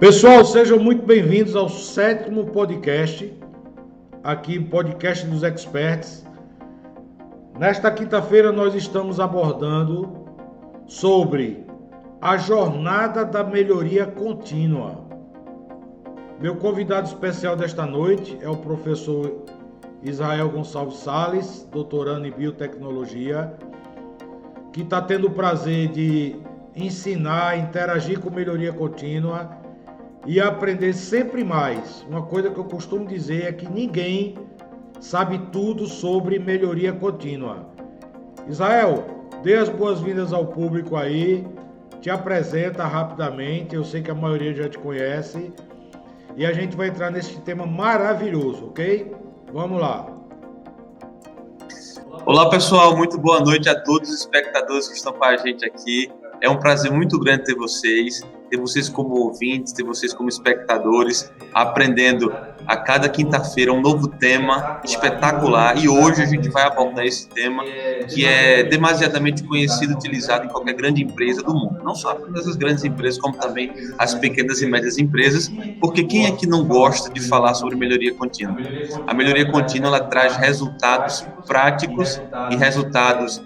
Pessoal, sejam muito bem-vindos ao 7º podcast, aqui podcast dos experts. Nesta quinta-feira nós estamos abordando sobre a jornada da melhoria contínua. Meu convidado especial desta noite é o professor Israel Gonçalves Salles, doutorando em biotecnologia, que está tendo o prazer de ensinar, interagir com melhoria contínua e aprender sempre mais. Uma coisa que eu costumo dizer é que ninguém sabe tudo sobre melhoria contínua. Israel, dê as boas-vindas ao público aí, te apresenta rapidamente, eu sei que a maioria já te conhece, e a gente vai entrar nesse tema maravilhoso, ok? Vamos lá. Olá pessoal, muito boa noite a todos os espectadores que estão com a gente aqui. É um prazer muito grande ter vocês como ouvintes, ter vocês como espectadores, aprendendo a cada quinta-feira um novo tema espetacular. E hoje a gente vai abordar esse tema que é demasiadamente conhecido e utilizado em qualquer grande empresa do mundo. Não só apenas as grandes empresas, como também as pequenas e médias empresas, porque quem é que não gosta de falar sobre melhoria contínua? A melhoria contínua ela traz resultados práticos e resultados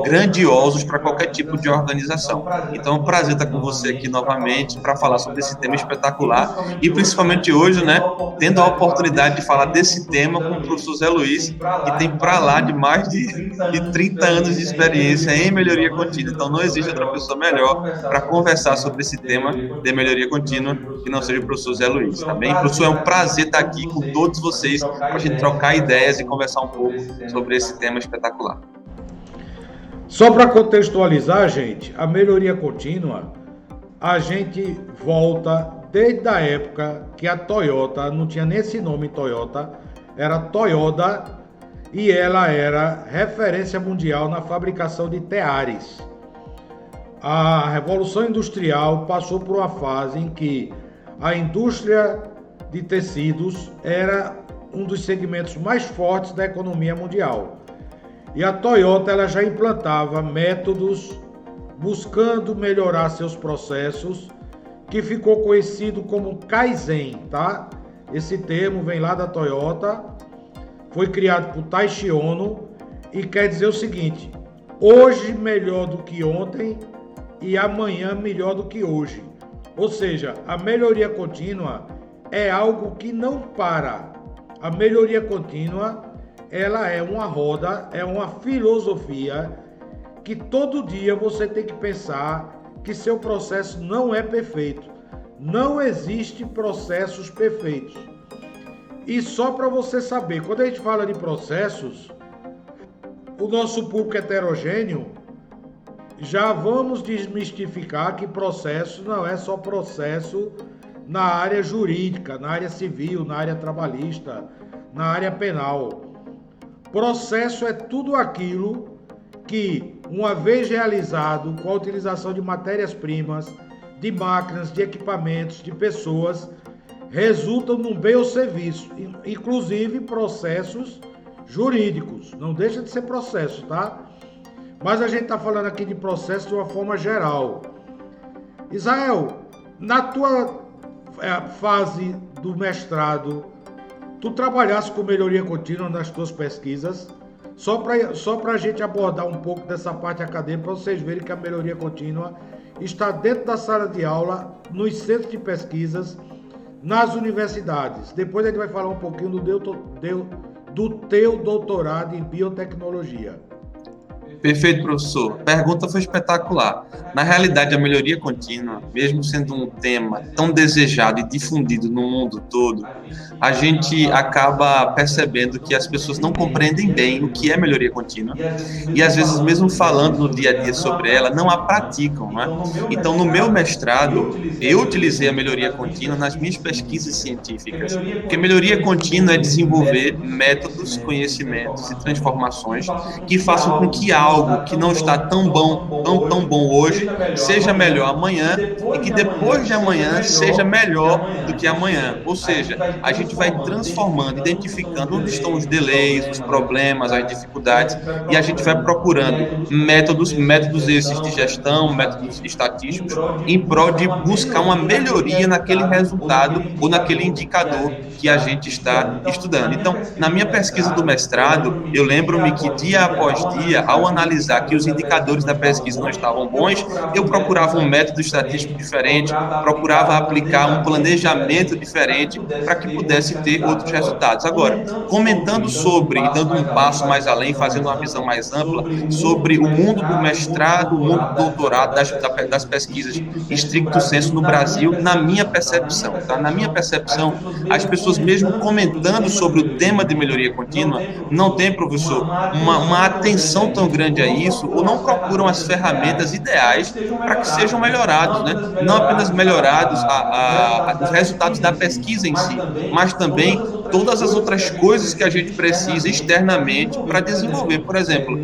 grandiosos para qualquer tipo de organização. Então é um prazer estar com você aqui novamente para falar sobre esse tema espetacular e principalmente hoje, né, tendo a oportunidade de falar desse tema com o professor Zé Luiz, que tem para lá de mais de 30 anos de experiência em melhoria contínua. Então não existe outra pessoa melhor para conversar sobre esse tema de melhoria contínua que não seja o professor Zé Luiz, tá bem? Professor, é um prazer estar aqui com todos vocês para a gente trocar ideias e conversar um pouco sobre esse tema espetacular. Só para contextualizar, gente, a melhoria contínua, a gente volta desde a época que a Toyota, não tinha nem esse nome Toyota, era Toyota, e ela era referência mundial na fabricação de teares. A Revolução Industrial passou por uma fase em que a indústria de tecidos era um dos segmentos mais fortes da economia mundial. E a Toyota ela já implantava métodos buscando melhorar seus processos, que ficou conhecido como Kaizen, tá? Esse termo vem lá da Toyota, foi criado por Taiichi Ohno e quer dizer o seguinte: hoje melhor do que ontem e amanhã melhor do que hoje. Ou seja, a melhoria contínua é algo que não para. A melhoria contínua, ela é uma roda, é uma filosofia que todo dia você tem que pensar que seu processo não é perfeito. Não existe processos perfeitos. E só para você saber, quando a gente fala de processos, o nosso público heterogêneo, já vamos desmistificar que processo não é só processo na área jurídica, na área civil, na área trabalhista, na área penal. Processo é tudo aquilo que, uma vez realizado com a utilização de matérias-primas, de máquinas, de equipamentos, de pessoas, resultam num bem ou serviço, inclusive processos jurídicos. Não deixa de ser processo, tá? Mas a gente está falando aqui de processo de uma forma geral. Israel, na tua fase do mestrado, tu trabalhaste com melhoria contínua nas tuas pesquisas? Só para a gente abordar um pouco dessa parte acadêmica, para vocês verem que a melhoria contínua está dentro da sala de aula, nos centros de pesquisas, nas universidades. Depois a gente vai falar um pouquinho do teu doutorado em biotecnologia. Perfeito, professor. A pergunta foi espetacular. Na realidade, a melhoria contínua, mesmo sendo um tema tão desejado e difundido no mundo todo, a gente acaba percebendo que as pessoas não compreendem bem o que é melhoria contínua e, às vezes, mesmo falando no dia a dia sobre ela, não a praticam, né? Então, no meu mestrado, eu utilizei a melhoria contínua nas minhas pesquisas científicas, porque melhoria contínua é desenvolver métodos, conhecimentos e transformações que façam com que algo algo que não está tão bom hoje seja melhor amanhã e que depois de amanhã seja melhor do que amanhã. Ou seja, a gente vai transformando, identificando onde estão os delays, os problemas, as dificuldades, e a gente vai procurando métodos esses de gestão, métodos estatísticos, em prol de buscar uma melhoria naquele resultado ou naquele indicador que a gente está estudando. Então, na minha pesquisa do mestrado, eu lembro-me que dia após dia, ao analisar que os indicadores da pesquisa não estavam bons, eu procurava um método estatístico diferente, procurava aplicar um planejamento diferente para que pudesse ter outros resultados. Agora, comentando sobre, e dando um passo mais além, fazendo uma visão mais ampla, sobre o mundo do mestrado, o mundo do doutorado, das pesquisas estricto sensu no Brasil, na minha percepção, tá? Na minha percepção, as pessoas mesmo comentando sobre o tema de melhoria contínua, não tem, professor, uma atenção tão grande a isso, ou não procuram as ferramentas ideais para que sejam melhorados, né? Não apenas melhorados os resultados da pesquisa em si, mas também todas as outras coisas que a gente precisa externamente para desenvolver. Por exemplo,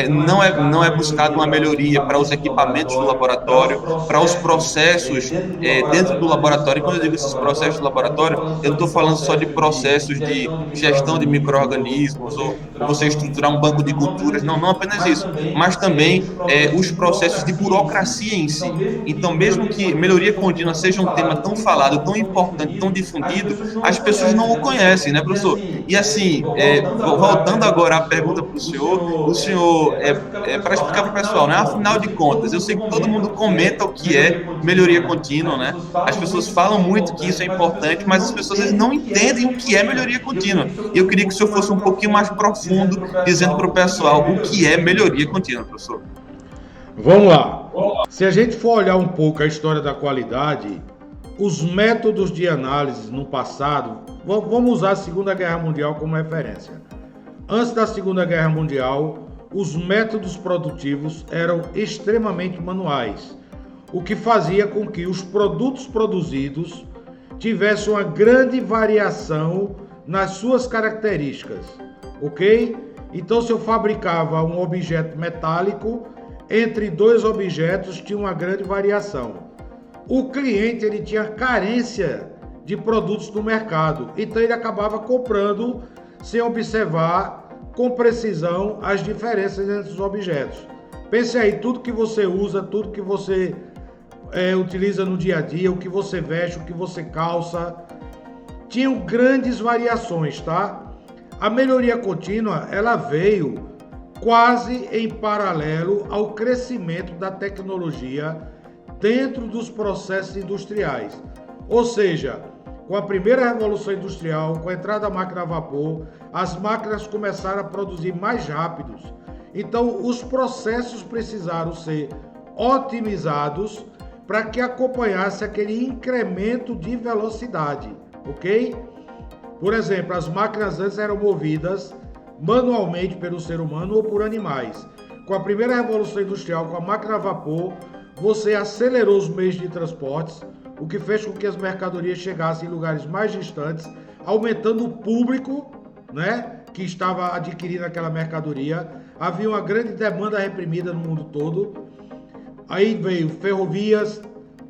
não é buscado uma melhoria para os equipamentos do laboratório, para os processos dentro do laboratório. E quando eu digo esses processos do laboratório, eu não estou falando só de processos de gestão de micro-organismos ou você estruturar um banco de culturas, não apenas isso, mas também os processos de burocracia em si. Então, mesmo que melhoria contínua seja um tema tão falado, tão importante, tão difundido, as pessoas não o conhecem, né, professor? E assim, voltando agora à pergunta para o senhor, para explicar para o pessoal, né? Afinal de contas, eu sei que todo mundo comenta o que é melhoria contínua, né? As pessoas falam muito que isso é importante, mas as pessoas às vezes não entendem o que é melhoria contínua. E eu queria que o senhor fosse um pouquinho mais profundo, dizendo para o pessoal o que é melhoria contínua, professor. Vamos lá. Se a gente for olhar um pouco a história da qualidade, os métodos de análise no passado, vamos usar a Segunda Guerra Mundial como referência. Antes da Segunda Guerra Mundial, os métodos produtivos eram extremamente manuais, o que fazia com que os produtos produzidos tivessem uma grande variação nas suas características, ok? Então, se eu fabricava um objeto metálico, entre dois objetos tinha uma grande variação. O cliente ele tinha carência de produtos no mercado, então ele acabava comprando sem observar com precisão as diferenças entre os objetos. Pense aí, tudo que você usa, tudo que você utiliza no dia a dia, o que você veste, o que você calça, tinham grandes variações, tá? A melhoria contínua, ela veio quase em paralelo ao crescimento da tecnologia dentro dos processos industriais. Ou seja, com a primeira revolução industrial, com a entrada da máquina a vapor, as máquinas começaram a produzir mais rápidos. Então, os processos precisaram ser otimizados para que acompanhasse aquele incremento de velocidade, ok? Por exemplo, as máquinas antes eram movidas manualmente pelo ser humano ou por animais. Com a primeira revolução industrial, com a máquina a vapor, você acelerou os meios de transportes, o que fez com que as mercadorias chegassem em lugares mais distantes, aumentando o público, né, que estava adquirindo aquela mercadoria. Havia uma grande demanda reprimida no mundo todo. Aí veio ferrovias,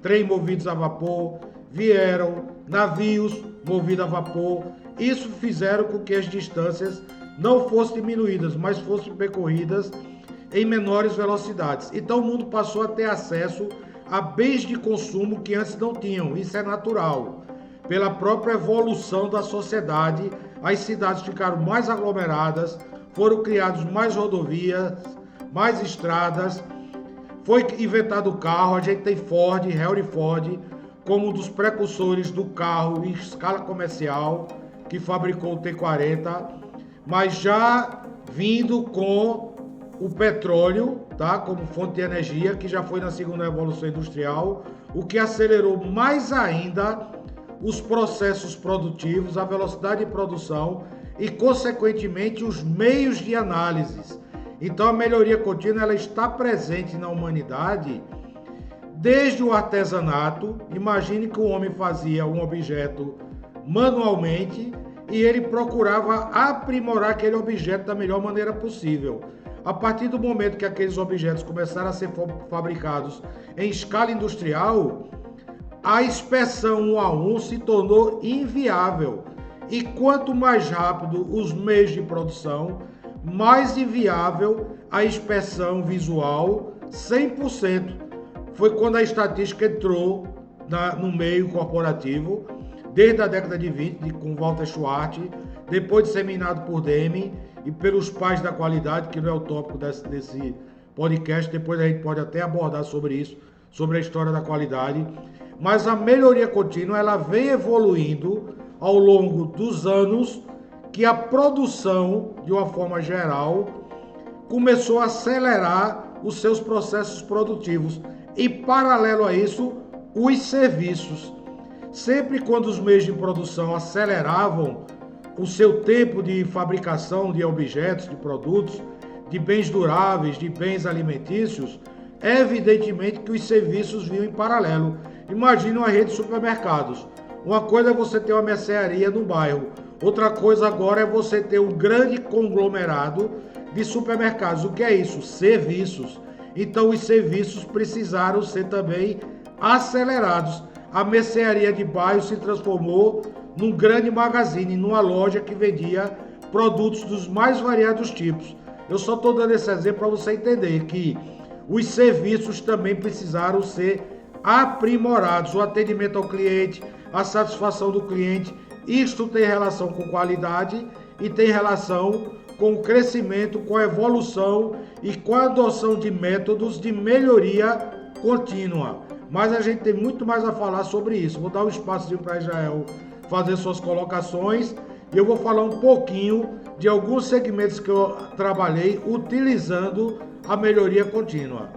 trem movidos a vapor, vieram navios movidos a vapor. Isso fizeram com que as distâncias não fossem diminuídas, mas fossem percorridas em menores velocidades. Então o mundo passou a ter acesso a bens de consumo que antes não tinham. Isso é natural. Pela própria evolução da sociedade, as cidades ficaram mais aglomeradas, foram criadas mais rodovias, mais estradas, foi inventado o carro. A gente tem Ford, Henry Ford, como um dos precursores do carro em escala comercial, que fabricou o T40, mas já vindo com o petróleo, tá, como fonte de energia, que já foi na segunda revolução industrial, o que acelerou mais ainda os processos produtivos, a velocidade de produção e, consequentemente, os meios de análise. Então, a melhoria contínua ela está presente na humanidade desde o artesanato. Imagine que o homem fazia um objeto manualmente e ele procurava aprimorar aquele objeto da melhor maneira possível. A partir do momento que aqueles objetos começaram a ser fabricados em escala industrial, a inspeção 1 a 1 se tornou inviável. E quanto mais rápido os meios de produção, mais inviável a inspeção visual 100%. Foi quando a estatística entrou no meio corporativo, desde a década de 20, com Walter Schwartz, depois disseminado por Deming e pelos pais da qualidade, que não é o tópico desse podcast, depois a gente pode até abordar sobre isso, sobre a história da qualidade. Mas a melhoria contínua, ela vem evoluindo ao longo dos anos, que a produção, de uma forma geral, começou a acelerar os seus processos produtivos. E, paralelo a isso, os serviços. Sempre quando os meios de produção aceleravam o seu tempo de fabricação de objetos, de produtos, de bens duráveis, de bens alimentícios, é evidentemente que os serviços vinham em paralelo. Imagine uma rede de supermercados. Uma coisa é você ter uma mercearia no bairro, outra coisa agora é você ter um grande conglomerado de supermercados. O que é isso? Serviços. Então os serviços precisaram ser também acelerados. A mercearia de bairro se transformou num grande magazine, numa loja que vendia produtos dos mais variados tipos. Eu só estou dando esse exemplo para você entender que os serviços também precisaram ser aprimorados. O atendimento ao cliente, a satisfação do cliente, isto tem relação com qualidade e tem relação com o crescimento, com a evolução e com a adoção de métodos de melhoria contínua. Mas a gente tem muito mais a falar sobre isso. Vou dar um espaço para Israel fazer suas colocações e eu vou falar um pouquinho de alguns segmentos que eu trabalhei utilizando a melhoria contínua.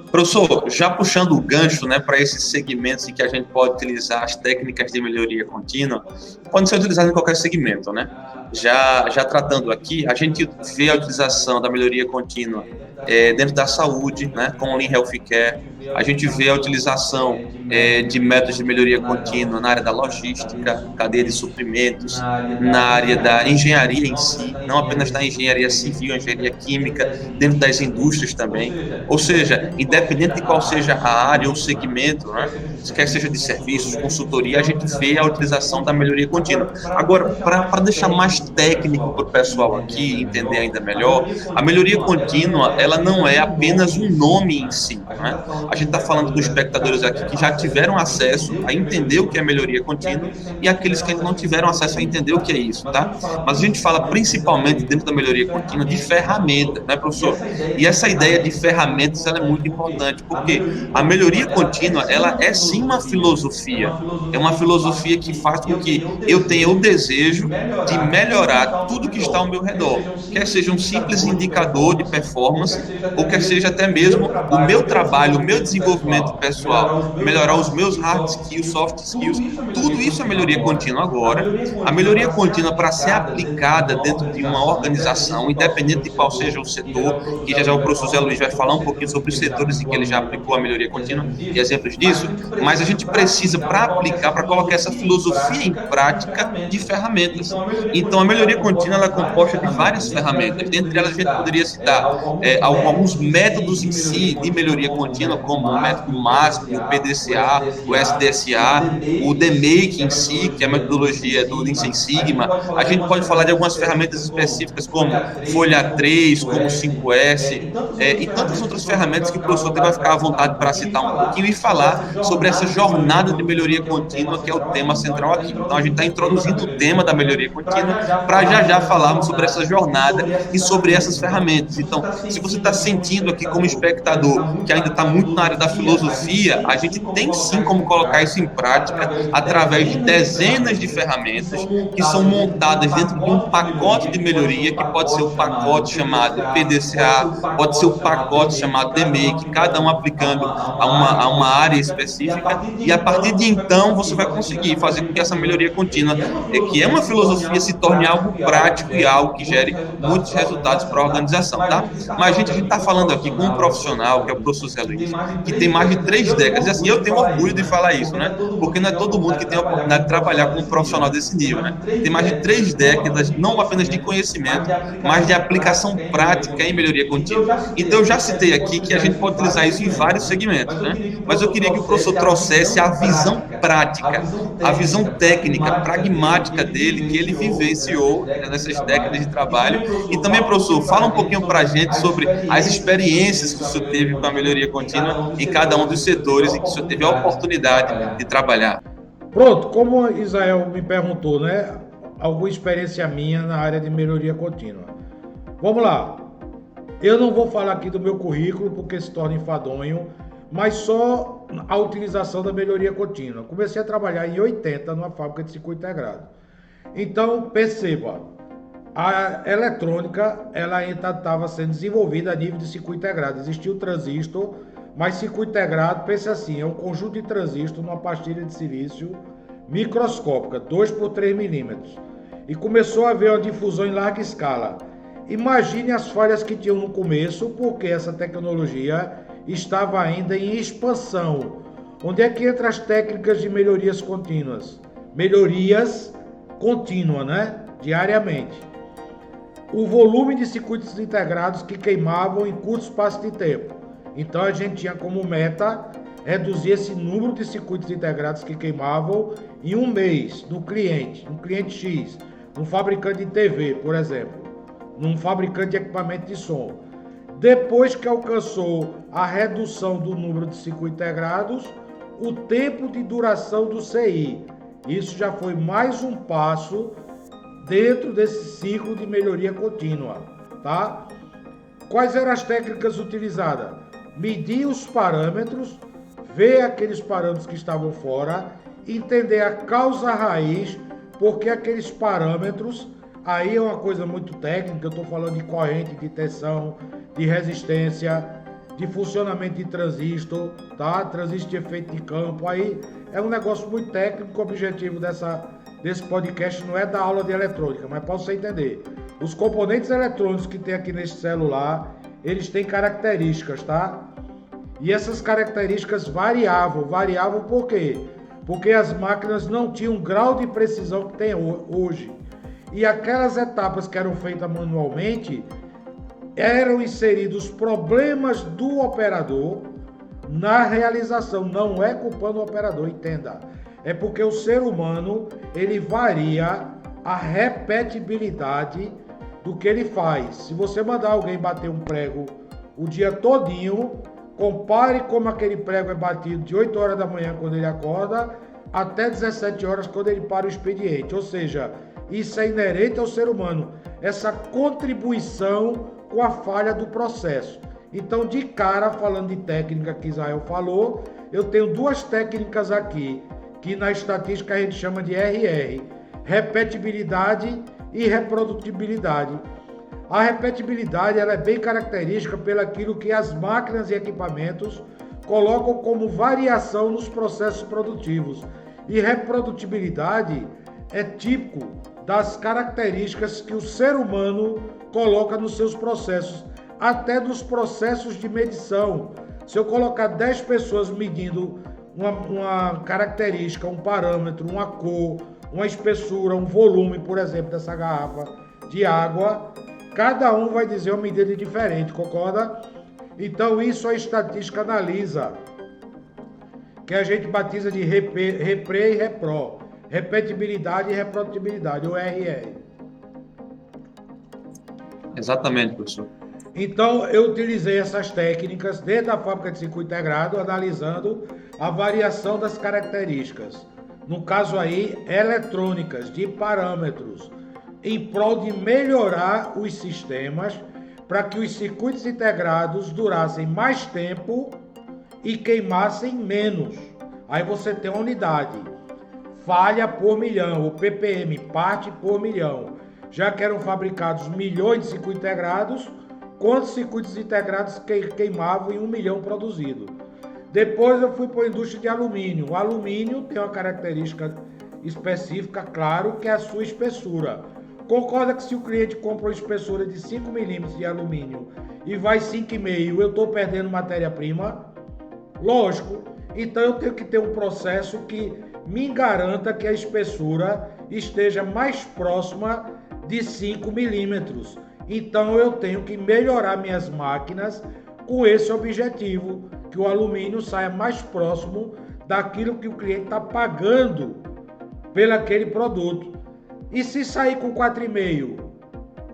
Professor, já puxando o gancho, né, para esses segmentos em que a gente pode utilizar as técnicas de melhoria contínua, podem ser utilizadas em qualquer segmento, né? Já tratando aqui, a gente vê a utilização da melhoria contínua dentro da saúde, né, com o Lean Healthcare. A gente vê a utilização de métodos de melhoria contínua na área da logística, cadeia de suprimentos, na área da engenharia em si, não apenas da engenharia civil, engenharia química, dentro das indústrias também. Ou seja, independente de qual seja a área ou segmento, né, quer seja de serviços, consultoria, a gente vê a utilização da melhoria contínua. Agora, para deixar mais técnico para o pessoal aqui entender ainda melhor, a melhoria contínua, ela não é apenas um nome em si, né? A gente está falando dos espectadores aqui que já tiveram acesso a entender o que é melhoria contínua e aqueles que ainda não tiveram acesso a entender o que é isso, tá? Mas a gente fala principalmente dentro da melhoria contínua de ferramentas, né, professor? E essa ideia de ferramentas, ela é muito importante, porque a melhoria contínua, ela é sim uma filosofia. É uma filosofia que faz com que eu tenha o desejo de melhorar tudo que está ao meu redor. Quer seja um simples indicador de performance, ou quer seja até mesmo o meu trabalho, o meu desenvolvimento pessoal, melhorar os meus hard skills, soft skills, tudo isso é melhoria contínua. Agora, a melhoria contínua, para ser aplicada dentro de uma organização, independente de qual seja o setor, que já o professor Zé Luiz vai falar um pouquinho sobre os setores em que ele já aplicou a melhoria contínua e exemplos disso, mas a gente precisa, para aplicar, para colocar essa filosofia em prática, de ferramentas. Então, a melhoria contínua, ela é composta de várias ferramentas. Dentre elas, a gente poderia citar alguns métodos em si de melhoria contínua, como o método MASP, o PDCA, o SDSA, o DMake em si, que é a metodologia do Lean Six Sigma. A gente pode falar de algumas ferramentas específicas, como Folha 3, como 5S, e tantas outras ferramentas que o professor vai ficar à vontade para citar um pouquinho e falar sobre essa jornada de melhoria contínua, que é o tema central aqui. Então, a gente está introduzindo o tema da melhoria contínua para já falarmos sobre essa jornada e sobre essas ferramentas. Então, se você está sentindo aqui como espectador que ainda está muito na área da filosofia, a gente tem sim como colocar isso em prática através de dezenas de ferramentas que são montadas dentro de um pacote de melhoria, que pode ser o pacote chamado PDCA, pode ser o pacote chamado DMake, cada um aplicando a uma área específica, e a partir de então você vai conseguir fazer com que essa melhoria contínua, que é uma filosofia, se torne algo prático e algo que gere muitos resultados para a organização, tá? Mas, gente, a gente está falando aqui com um profissional, que é o professor Zé Luiz, que tem mais de 3 décadas. E assim, eu tenho orgulho de falar isso, né? Porque não é todo mundo que tem a oportunidade de trabalhar com um profissional desse nível, né? Tem mais de 3 décadas, não apenas de conhecimento, mas de aplicação prática em melhoria contínua. Então, eu já citei aqui que a gente pode utilizar isso em vários segmentos, né? Mas eu queria que o professor trouxesse a visão prática, a visão técnica, pragmática dele, que ele vivenciou nessas décadas de trabalho. E também, professor, fala um pouquinho para a gente sobre as experiências que o senhor teve com a melhoria contínua em cada um dos setores em que o senhor teve a oportunidade de trabalhar. Pronto, como Israel me perguntou, né? Alguma experiência minha na área de melhoria contínua. Vamos lá. Eu não vou falar aqui do meu currículo porque se torna enfadonho, mas só a utilização da melhoria contínua. Comecei a trabalhar em 80 numa fábrica de circuito integrado. Então, perceba, a eletrônica ela ainda estava sendo desenvolvida a nível de circuito integrado. Existia o transistor, mas circuito integrado, pense assim, é um conjunto de transistor numa pastilha de silício microscópica, 2 por 3 milímetros. E começou a haver uma difusão em larga escala. Imagine as falhas que tinham no começo, porque essa tecnologia estava ainda em expansão. Onde é que entra as técnicas de melhorias contínuas? Melhorias contínuas, né? Diariamente. O volume de circuitos integrados que queimavam em curto espaço de tempo. Então a gente tinha como meta reduzir esse número de circuitos integrados que queimavam em um mês no cliente X, num fabricante de TV, por exemplo, num fabricante de equipamento de som. Depois que alcançou a redução do número de circuitos integrados, o tempo de duração do CI. Isso já foi mais um passo dentro desse ciclo de melhoria contínua, tá? Quais eram as técnicas utilizadas? Medir os parâmetros, ver aqueles parâmetros que estavam fora, entender a causa raiz, porque aqueles parâmetros, aí é uma coisa muito técnica, eu estou falando de corrente, de tensão, de resistência, de funcionamento de transistor, tá? Transistor de efeito de campo, aí é um negócio muito técnico. O objetivo desse podcast não é dar aula de eletrônica, mas para você entender, os componentes eletrônicos que tem aqui nesse celular, eles têm características, tá? E essas características variavam por quê? Porque as máquinas não tinham o grau de precisão que tem hoje. E aquelas etapas que eram feitas manualmente, eram inseridos problemas do operador na realização. Não é culpando o operador, entenda. É porque o ser humano, ele varia a repetibilidade do que ele faz. Se você mandar alguém bater um prego o dia todinho, compare como aquele prego é batido de 8 horas da manhã quando ele acorda até 17 horas quando ele para o expediente. Ou seja, isso é inerente ao ser humano, essa contribuição com a falha do processo. Então, de cara, falando de técnica que Israel falou, eu tenho 2 técnicas aqui, que na estatística a gente chama de RR, repetibilidade e reprodutibilidade. A repetibilidade ela é bem característica pelaquilo que as máquinas e equipamentos colocam como variação nos processos produtivos. E reprodutibilidade é típico das características que o ser humano coloca nos seus processos, até dos processos de medição. Se eu colocar 10 pessoas medindo uma característica, um parâmetro, uma cor, uma espessura, um volume, por exemplo, dessa garrafa de água, cada um vai dizer uma medida diferente, concorda? Então isso a estatística analisa, que a gente batiza de repre e repro, repetibilidade e reprodutibilidade, ou RR. Exatamente, professor. Então, eu utilizei essas técnicas dentro da fábrica de circuito integrado, analisando a variação das características. No caso aí, eletrônicas, de parâmetros, em prol de melhorar os sistemas para que os circuitos integrados durassem mais tempo e queimassem menos. Aí você tem uma unidade, falha por milhão, o ppm, parte por milhão. Já que eram fabricados milhões de circuitos integrados, quantos circuitos integrados queimavam em 1 milhão produzido? Depois eu fui para a indústria de alumínio. O alumínio tem uma característica específica, claro, que é a sua espessura. Concorda que se o cliente compra uma espessura de 5 milímetros de alumínio e vai 5,5, eu estou perdendo matéria-prima? Lógico. Então eu tenho que ter um processo que me garanta que a espessura esteja mais próxima de 5 milímetros. Então eu tenho que melhorar minhas máquinas com esse objetivo, que o alumínio saia mais próximo daquilo que o cliente está pagando pelo aquele produto. E se sair com 4,5,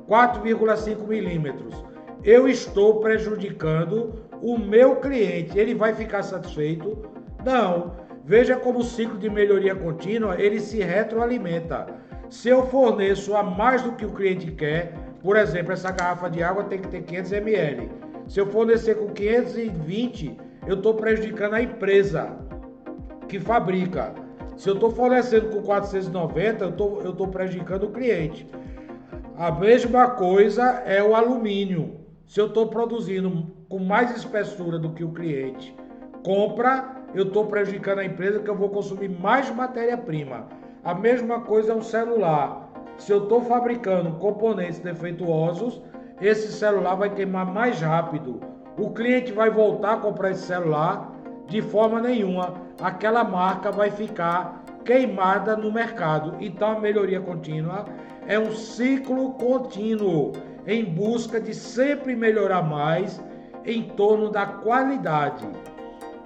4,5 milímetros, eu estou prejudicando o meu cliente. Ele vai ficar satisfeito? Não. Veja como o ciclo de melhoria contínua, ele se retroalimenta. Se eu forneço a mais do que o cliente quer, por exemplo, essa garrafa de água tem que ter 500 ml. Se eu fornecer com 520, eu estou prejudicando a empresa que fabrica. Se eu estou fornecendo com 490, eu estou prejudicando o cliente. A mesma coisa é o alumínio. Se eu estou produzindo com mais espessura do que o cliente compra, eu estou prejudicando a empresa, que eu vou consumir mais matéria-prima. A mesma coisa é um celular. Se eu estou fabricando componentes defeituosos, esse celular vai queimar mais rápido. O cliente vai voltar a comprar esse celular de forma nenhuma. Aquela marca vai ficar queimada no mercado. Então a melhoria contínua é um ciclo contínuo em busca de sempre melhorar mais em torno da qualidade.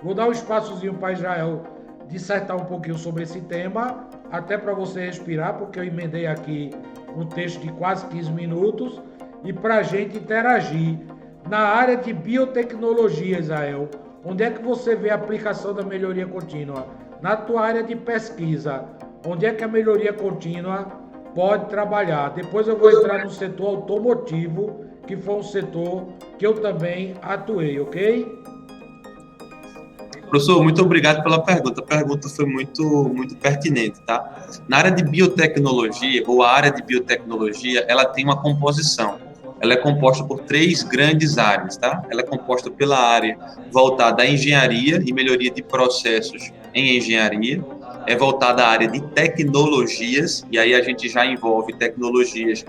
Vou dar um espaçozinho para Israel dissertar um pouquinho sobre esse tema, até para você respirar, porque eu emendei aqui um texto de quase 15 minutos, e para a gente interagir. Na área de biotecnologia, Israel, onde é que você vê a aplicação da melhoria contínua? Na tua área de pesquisa, onde é que a melhoria contínua pode trabalhar? Depois eu vou entrar no setor automotivo, que foi um setor que eu também atuei, ok? Professor, muito obrigado pela pergunta. A pergunta foi muito pertinente, tá? Na área de biotecnologia, ou a área de biotecnologia, ela tem uma composição. Ela é composta por 3 grandes áreas, tá? Ela é composta pela área voltada à engenharia e melhoria de processos em engenharia, é voltada à área de tecnologias, e aí a gente já envolve tecnologias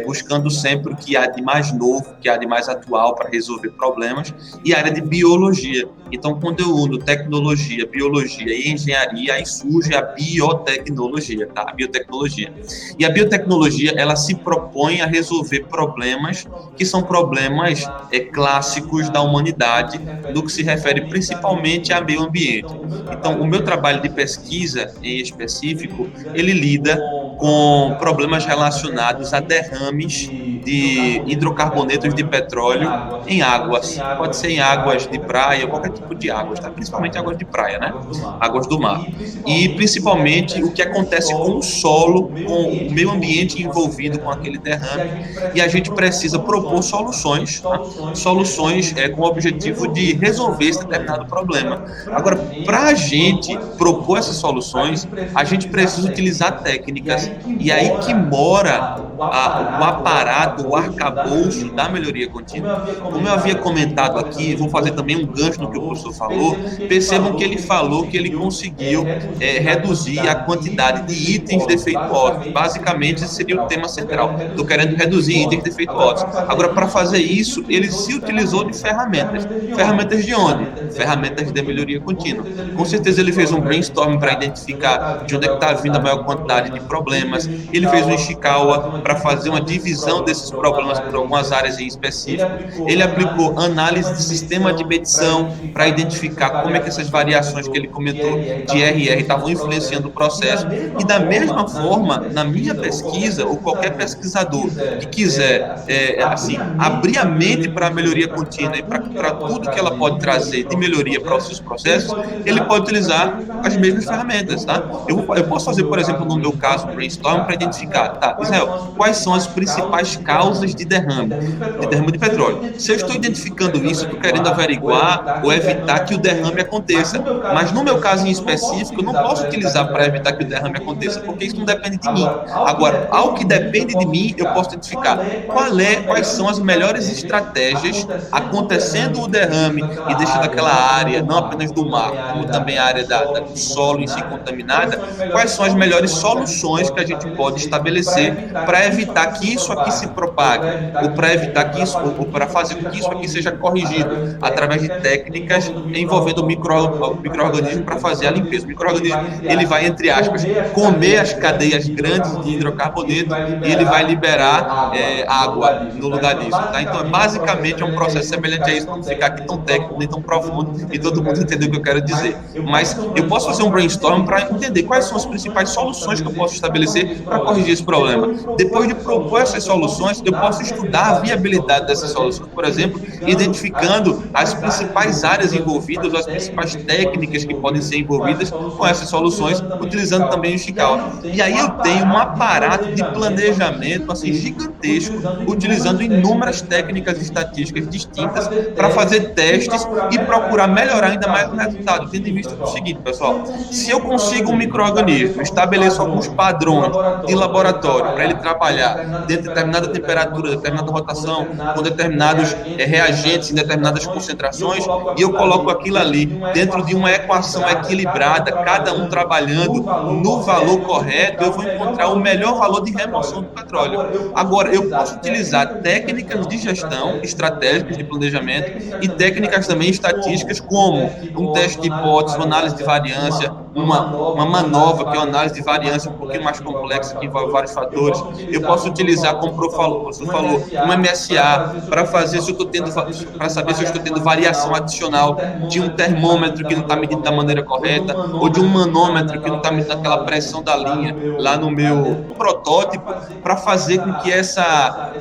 buscando sempre o que há de mais novo, o que há de mais atual para resolver problemas, e a área de biologia. Então, quando eu uno tecnologia, biologia e engenharia, aí surge a biotecnologia, tá? A biotecnologia. E a biotecnologia, ela se propõe a resolver problemas que são problemas clássicos da humanidade, no que se refere principalmente ao meio ambiente. Então, o meu trabalho de pesquisa, em específico, ele lida com problemas relacionados a derrames de hidrocarbonetos de petróleo em águas. Pode ser em águas de praia, qualquer tipo de águas, tá? Principalmente águas de praia, né? Águas do mar. E principalmente o que acontece com o solo, com o meio ambiente envolvido com aquele derrame. E a gente precisa propor soluções, tá? Soluções com o objetivo de resolver esse determinado problema. Agora, para a gente propor essas soluções, a gente precisa utilizar técnicas. E aí que mora o aparato, o arcabouço da melhoria contínua. Como eu havia comentado aqui, vou fazer também um gancho no que o professor falou, percebam que ele falou que ele conseguiu reduzir a quantidade de itens defeituosos. Basicamente, esse seria o tema central. Estou querendo reduzir itens defeituosos. Agora, para fazer isso, ele se utilizou de ferramentas. Ferramentas de onde? Ferramentas de melhoria contínua. Com certeza ele fez um brainstorming para identificar de onde é que está vindo a maior quantidade de problemas. Ele fez um Ishikawa para fazer uma divisão desses problemas por algumas áreas em específico. Ele aplicou análise de sistema de medição para identificar como é que essas variações que ele comentou de RR estavam influenciando o processo. E da mesma forma, na minha pesquisa, ou qualquer pesquisador que quiser abrir a mente para a melhoria contínua e para tudo que ela pode trazer de melhoria para os seus processos, ele pode utilizar as mesmas ferramentas, tá? Eu posso fazer, por exemplo, no meu caso, brainstorm para identificar, tá, Israel, quais são as principais causas de derrame de petróleo. Se eu estou identificando isso, estou querendo averiguar ou evitar que o derrame aconteça. Mas no meu caso em específico, eu não posso utilizar para evitar que o derrame aconteça, porque isso não depende de mim. Agora, ao que depende de mim, eu posso identificar quais são as melhores estratégias acontecendo o derrame e deixando aquela área, não apenas do mar, como também a área do solo em si contaminada, quais são as melhores soluções que a gente pode estabelecer para evitar que isso aqui se propague, ou para evitar que isso, ou para fazer com que isso aqui seja corrigido através de técnicas envolvendo micro-organismo para fazer a limpeza. O micro-organismo, ele vai, entre aspas, comer as cadeias grandes de hidrocarboneto e ele vai liberar água no lugar disso, tá? Então, basicamente, é um processo semelhante a isso, para não ficar aqui tão técnico, nem tão profundo, e todo mundo entender o que eu quero dizer. Mas eu posso fazer um brainstorm para entender quais são as principais soluções que eu posso estabelecer para corrigir esse problema. Depois de propor essas soluções, eu posso estudar a viabilidade dessas soluções, por exemplo, identificando as principais áreas envolvidas, as principais técnicas que podem ser envolvidas com essas soluções, utilizando também o Ishikawa. E aí eu tenho um aparato de planejamento assim gigantesco, utilizando inúmeras técnicas e estatísticas distintas para fazer testes e procurar melhorar ainda mais o resultado, tendo em vista o seguinte, pessoal: se eu consigo um micro-organismo, estabeleço alguns padrões de laboratório para ele trabalhar dentro de determinada temperatura, determinada rotação, com determinados reagentes em determinadas concentrações, e eu coloco aquilo ali dentro de uma equação equilibrada, cada um trabalhando no valor correto, eu vou encontrar o melhor valor de remoção do petróleo. Agora, eu posso utilizar técnicas de gestão, estratégicas de planejamento e técnicas também estatísticas, como um teste de hipótese, uma análise de variância, uma manova, que é uma análise de variância um pouquinho mais complexa, que envolve vários fatores. Eu posso utilizar, como o professor falou, um MSA para fazer se eu estou tendo, para saber se eu estou tendo variação adicional de um termômetro que não está medindo da maneira correta, ou de um manômetro que não está medindo aquela pressão da linha lá no meu protótipo, para fazer com que essa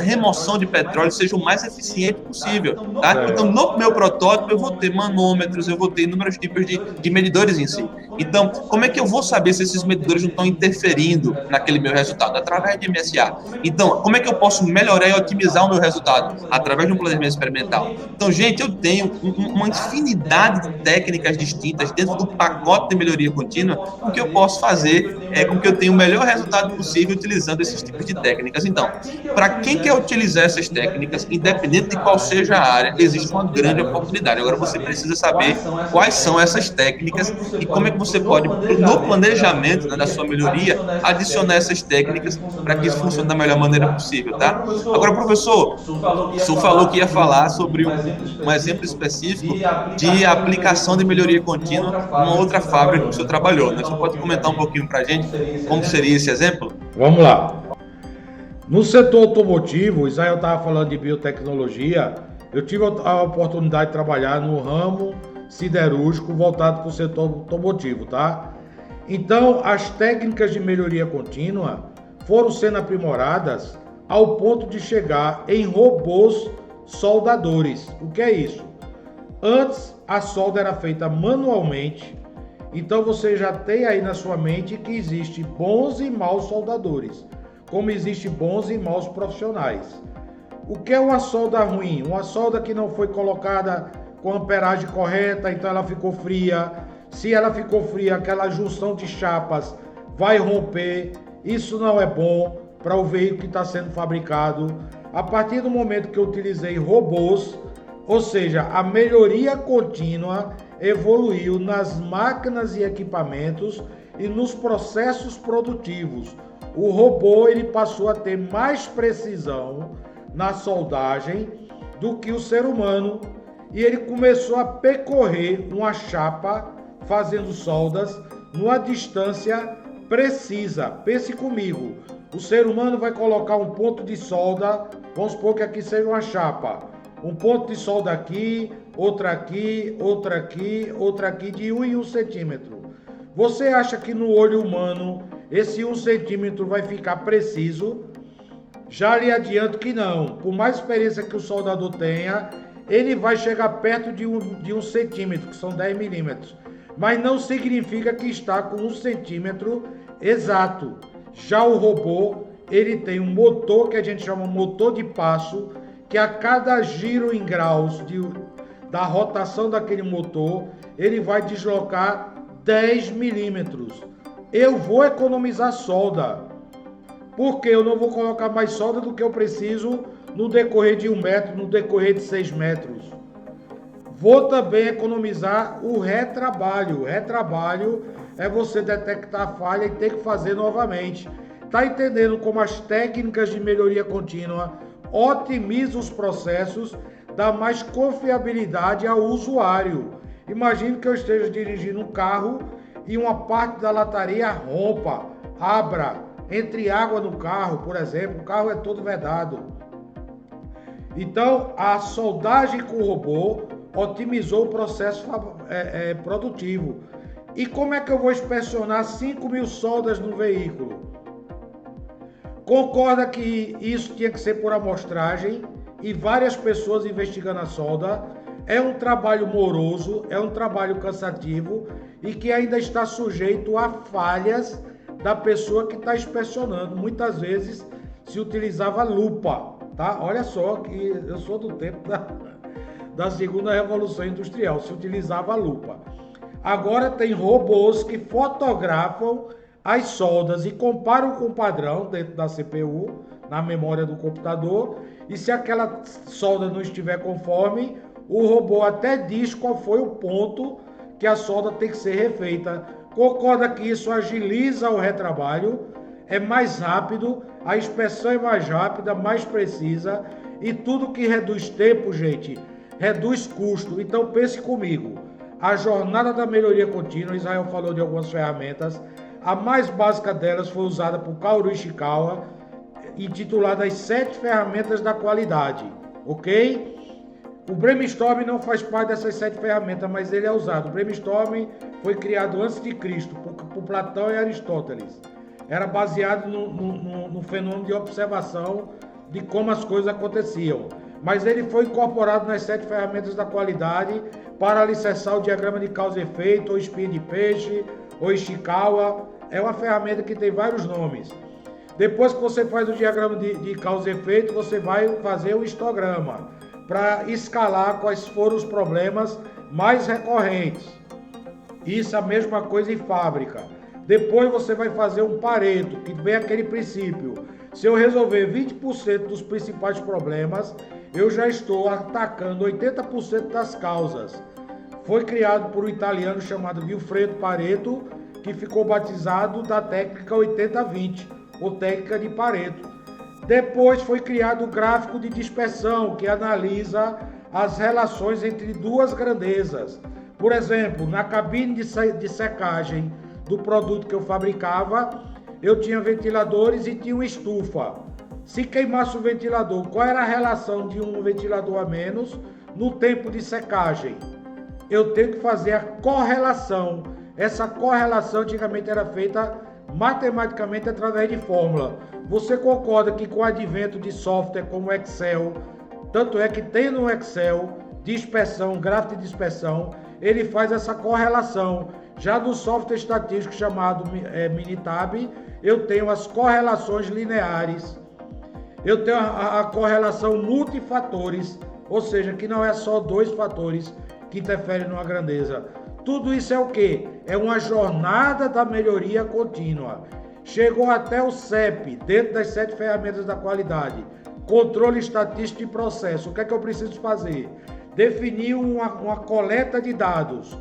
remoção de petróleo seja o mais eficiente possível, tá? Então, no meu protótipo, eu vou ter manômetros, eu vou ter inúmeros tipos de medidores em si. Então, como é que eu vou saber se esses medidores não estão interferindo naquele meu resultado? Através de MSA. Então, como é que eu posso melhorar e otimizar o meu resultado? Através de um planejamento experimental. Então, gente, eu tenho uma infinidade de técnicas distintas dentro do pacote de melhoria contínua, com que eu posso fazer com que eu tenha o melhor resultado possível utilizando esses tipos de técnicas. Então, para quem quer utilizar essas técnicas, independente de qual seja a área, existe uma grande oportunidade. Agora, você precisa saber quais são essas técnicas e como é que você pode, no planejamento, né, da sua melhoria, adicionar essas técnicas para que isso funcione da melhor maneira possível, tá? Agora, professor, o senhor falou que ia falar sobre um exemplo específico de aplicação de melhoria contínua numa outra fábrica que o senhor trabalhou, né? O senhor pode comentar um pouquinho para a gente como seria esse exemplo? Vamos lá. No setor automotivo, Israel estava falando de biotecnologia, eu tive a oportunidade de trabalhar no ramo siderúrgico voltado para o setor automotivo, tá? Então, as técnicas de melhoria contínua foram sendo aprimoradas ao ponto de chegar em robôs soldadores. O que é isso? Antes, a solda era feita manualmente, então você já tem aí na sua mente que existe bons e maus soldadores, como existe bons e maus profissionais. O que é uma solda ruim? Uma solda que não foi colocada com a amperagem correta, então ela ficou fria. Se ela ficou fria, aquela junção de chapas vai romper. Isso não é bom para o veículo que está sendo fabricado. A partir do momento que eu utilizei robôs, ou seja, a melhoria contínua evoluiu nas máquinas e equipamentos e nos processos produtivos. O robô ele passou a ter mais precisão na soldagem do que o ser humano e ele começou a percorrer uma chapa fazendo soldas numa distância precisa. Pense comigo, o ser humano vai colocar um ponto de solda, vamos supor que aqui seja uma chapa, um ponto de solda aqui, outra aqui, outra aqui, outra aqui, de 1 em 1 centímetro. Você acha que no olho humano esse 1 centímetro vai ficar preciso? Já lhe adianto que não. Por mais experiência que o soldador tenha, ele vai chegar perto de um centímetro, que são 10 milímetros. Mas não significa que está com 1 centímetro exato. Já o robô, ele tem um motor que a gente chama motor de passo, que a cada giro em graus da rotação daquele motor, ele vai deslocar 10 milímetros. Eu vou economizar solda, porque eu não vou colocar mais solda do que eu preciso no decorrer de 1 metro, no decorrer de 6 metros. Vou também economizar o retrabalho. O retrabalho é você detectar a falha e ter que fazer novamente. Está entendendo como as técnicas de melhoria contínua otimizam os processos, dá mais confiabilidade ao usuário. Imagine que eu esteja dirigindo um carro e uma parte da lataria rompa, abra, entre água no carro, por exemplo, o carro é todo vedado. Então, a soldagem com o robô otimizou o processo produtivo. E como é que eu vou inspecionar 5.000 soldas no veículo? Concorda que isso tinha que ser por amostragem e várias pessoas investigando a solda? É um trabalho moroso, é um trabalho cansativo e que ainda está sujeito a falhas da pessoa que está inspecionando. Muitas vezes se utilizava lupa, tá? Olha só que eu sou do tempo da segunda revolução industrial, se utilizava lupa. Agora tem robôs que fotografam as soldas e comparam com o padrão dentro da CPU, na memória do computador, e se aquela solda não estiver conforme, o robô até diz qual foi o ponto que a solda tem que ser refeita. Concorda que isso agiliza o retrabalho, é mais rápido, a inspeção é mais rápida, mais precisa, e tudo que reduz tempo, gente, reduz custo. Então pense comigo, a jornada da melhoria contínua, Israel falou de algumas ferramentas, a mais básica delas foi usada por Kaoru Ishikawa, intitulada As 7 Ferramentas da Qualidade, ok? O Brainstorm não faz parte dessas 7 ferramentas, mas ele é usado. O Brainstorm foi criado antes de Cristo, por Platão e Aristóteles. Era baseado no fenômeno de observação de como as coisas aconteciam. Mas ele foi incorporado nas 7 ferramentas da qualidade para alicerçar o diagrama de causa e efeito, ou espinha de peixe, ou Ishikawa. É uma ferramenta que tem vários nomes. Depois que você faz o diagrama de causa e efeito, você vai fazer o histograma para escalar quais foram os problemas mais recorrentes. Isso é a mesma coisa em fábrica. Depois você vai fazer um Pareto, que vem aquele princípio. Se eu resolver 20% dos principais problemas, eu já estou atacando 80% das causas. Foi criado por um italiano chamado Vilfredo Pareto, que ficou batizado da técnica 80-20, ou técnica de Pareto. Depois foi criado o gráfico de dispersão, que analisa as relações entre duas grandezas. Por exemplo, na cabine de secagem do produto que eu fabricava, eu tinha ventiladores e tinha uma estufa. Se queimasse o ventilador, qual era a relação de um ventilador a menos no tempo de secagem? Eu tenho que fazer a correlação. Essa correlação antigamente era feita matematicamente através de fórmula. Você concorda que com o advento de software como Excel, tanto é que tem no Excel dispersão, gráfico de dispersão, ele faz essa correlação. Já no software estatístico chamado Minitab, eu tenho as correlações lineares. Eu tenho a correlação multifatores, ou seja, que não é só 2 fatores que interferem numa grandeza. Tudo isso é o quê? É uma jornada da melhoria contínua. Chegou até o CEP, dentro das 7 ferramentas da qualidade. Controle estatístico de processo. O que é que eu preciso fazer? Definir uma coleta de dados,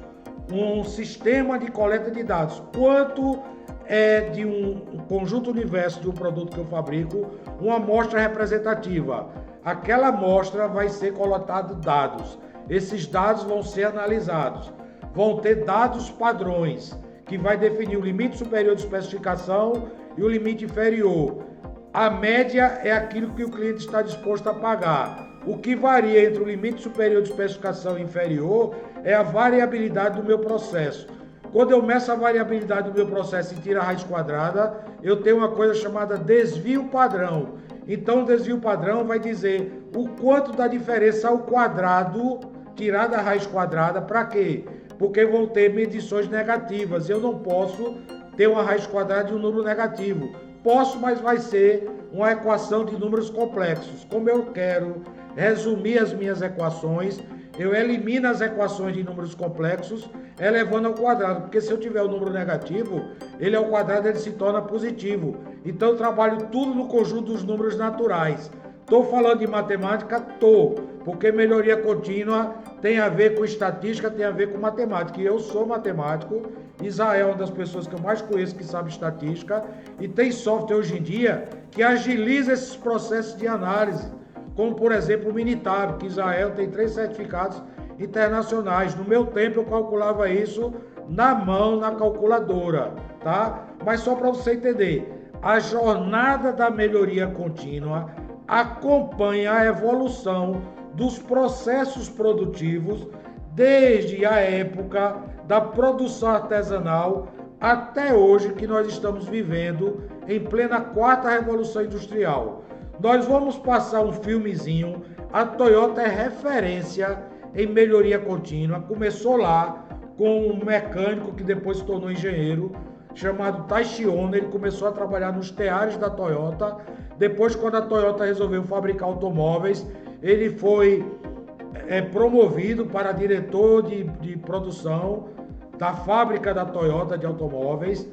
um sistema de coleta de dados. Quanto é de um conjunto universo de um produto que eu fabrico, uma amostra representativa. Aquela amostra vai ser coletado dados. Esses dados vão ser analisados. Vão ter dados padrões, que vai definir o limite superior de especificação e o limite inferior. A média é aquilo que o cliente está disposto a pagar. O que varia entre o limite superior de especificação e inferior é a variabilidade do meu processo. Quando eu meço a variabilidade do meu processo e tiro a raiz quadrada, eu tenho uma coisa chamada desvio padrão. Então, o desvio padrão vai dizer o quanto da diferença ao quadrado, tirada a raiz quadrada, para quê? Porque vão ter medições negativas. Eu não posso ter uma raiz quadrada de um número negativo. Posso, mas vai ser uma equação de números complexos. Como eu quero resumir as minhas equações, eu elimino as equações de números complexos, elevando ao quadrado. Porque se eu tiver o número negativo, ele ao quadrado ele se torna positivo. Então eu trabalho tudo no conjunto dos números naturais. Estou falando de matemática? Porque melhoria contínua tem a ver com estatística, tem a ver com matemática. E eu sou matemático, Israel é uma das pessoas que eu mais conheço que sabe estatística, e tem software hoje em dia que agiliza esses processos de análise, como por exemplo o Minitab, que Israel tem 3 certificados internacionais. No meu tempo eu calculava isso na mão, na calculadora, tá? Mas só para você entender, a jornada da melhoria contínua acompanha a evolução dos processos produtivos desde a época da produção artesanal até hoje, que nós estamos vivendo em plena 4ª Revolução Industrial. Nós vamos passar um filmezinho. A Toyota é referência em melhoria contínua. Começou lá com um mecânico que depois se tornou engenheiro, chamado Taishi Ono. Ele começou a trabalhar nos teares da Toyota. Depois, quando a Toyota resolveu fabricar automóveis, ele foi promovido para diretor de produção da fábrica da Toyota de automóveis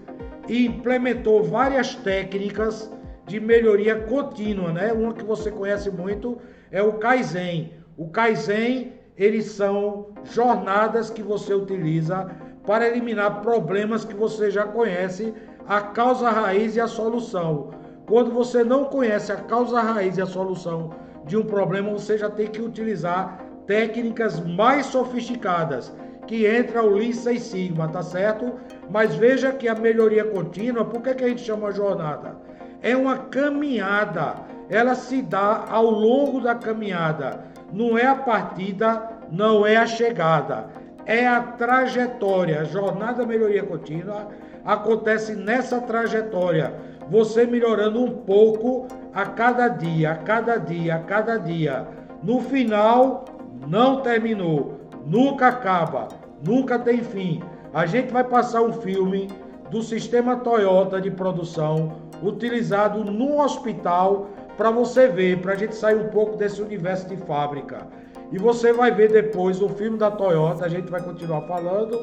e implementou várias técnicas de melhoria contínua, né? Uma que você conhece muito é o Kaizen. O Kaizen, eles são jornadas que você utiliza para eliminar problemas que você já conhece, a causa raiz e a solução. Quando você não conhece a causa raiz e a solução de um problema, você já tem que utilizar técnicas mais sofisticadas, que entra o Lean Six Sigma, tá certo? Mas veja que a melhoria contínua, por que a gente chama jornada? É uma caminhada, ela se dá ao longo da caminhada, não é a partida, não é a chegada, é a trajetória. A jornada da melhoria contínua acontece nessa trajetória, você melhorando um pouco a cada dia, a cada dia, a cada dia. No final, não terminou, nunca acaba, nunca tem fim. A gente vai passar um filme do sistema Toyota de produção utilizado no hospital para você ver, para a gente sair um pouco desse universo de fábrica. E você vai ver depois o filme da Toyota, a gente vai continuar falando,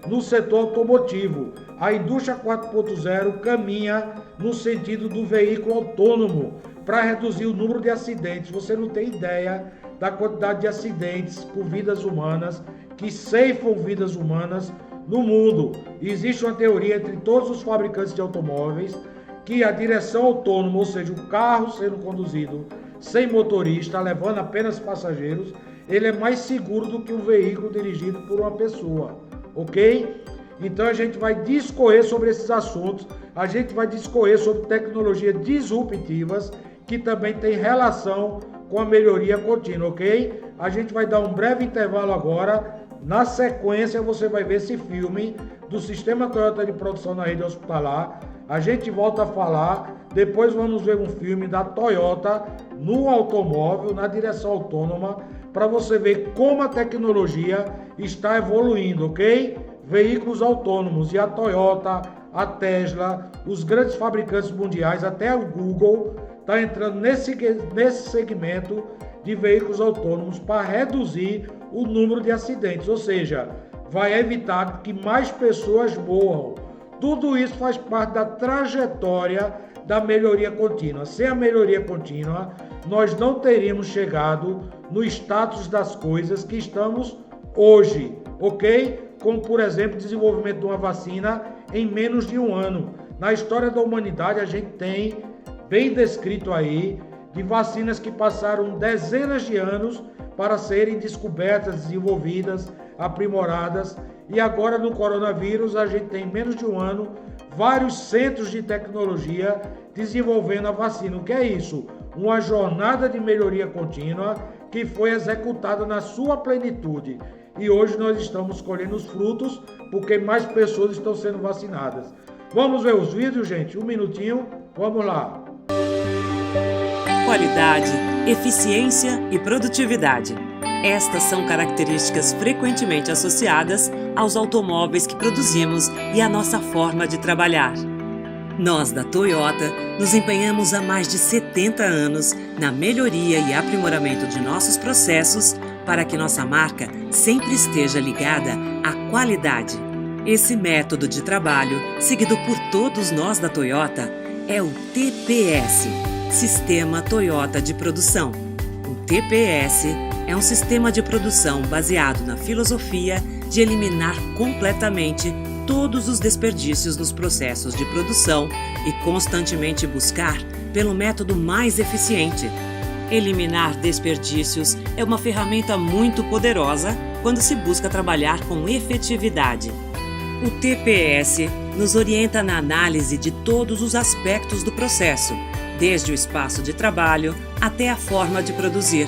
no setor automotivo. A indústria 4.0 caminha no sentido do veículo autônomo para reduzir o número de acidentes. Você não tem ideia da quantidade de acidentes com vidas humanas, que ceifam vidas humanas no mundo. Existe uma teoria entre todos os fabricantes de automóveis que a direção autônoma, ou seja, o carro sendo conduzido sem motorista, levando apenas passageiros, ele é mais seguro do que um veículo dirigido por uma pessoa, ok? Então a gente vai discorrer sobre esses assuntos, a gente vai discorrer sobre tecnologias disruptivas que também tem relação com a melhoria contínua, ok? A gente vai dar um breve intervalo agora. Na sequência você vai ver esse filme do sistema Toyota de produção na rede hospitalar. A gente volta a falar, depois vamos ver um filme da Toyota no automóvel, na direção autônoma, para você ver como a tecnologia está evoluindo, ok? Veículos autônomos, e a Toyota, a Tesla, os grandes fabricantes mundiais, até o Google, está entrando nesse segmento de veículos autônomos para reduzir o número de acidentes, ou seja, vai evitar que mais pessoas morram. Tudo isso faz parte da trajetória da melhoria contínua. Sem a melhoria contínua, nós não teríamos chegado no status das coisas que estamos hoje, ok? Como, por exemplo, o desenvolvimento de uma vacina em menos de um ano. Na história da humanidade, a gente tem bem descrito aí de vacinas que passaram dezenas de anos para serem descobertas, desenvolvidas, aprimoradas. E agora no coronavírus a gente tem em menos de um ano vários centros de tecnologia desenvolvendo a vacina. O que é isso? Uma jornada de melhoria contínua que foi executada na sua plenitude. E hoje nós estamos colhendo os frutos porque mais pessoas estão sendo vacinadas. Vamos ver os vídeos, gente? Um minutinho, vamos lá. Qualidade, eficiência e produtividade. Estas são características frequentemente associadas aos automóveis que produzimos e à nossa forma de trabalhar. Nós, da Toyota, nos empenhamos há mais de 70 anos na melhoria e aprimoramento de nossos processos para que nossa marca sempre esteja ligada à qualidade. Esse método de trabalho, seguido por todos nós da Toyota, é o TPS. Sistema Toyota de Produção. O TPS é um sistema de produção baseado na filosofia de eliminar completamente todos os desperdícios nos processos de produção e constantemente buscar pelo método mais eficiente. Eliminar desperdícios é uma ferramenta muito poderosa quando se busca trabalhar com efetividade. O TPS nos orienta na análise de todos os aspectos do processo, desde o espaço de trabalho até a forma de produzir.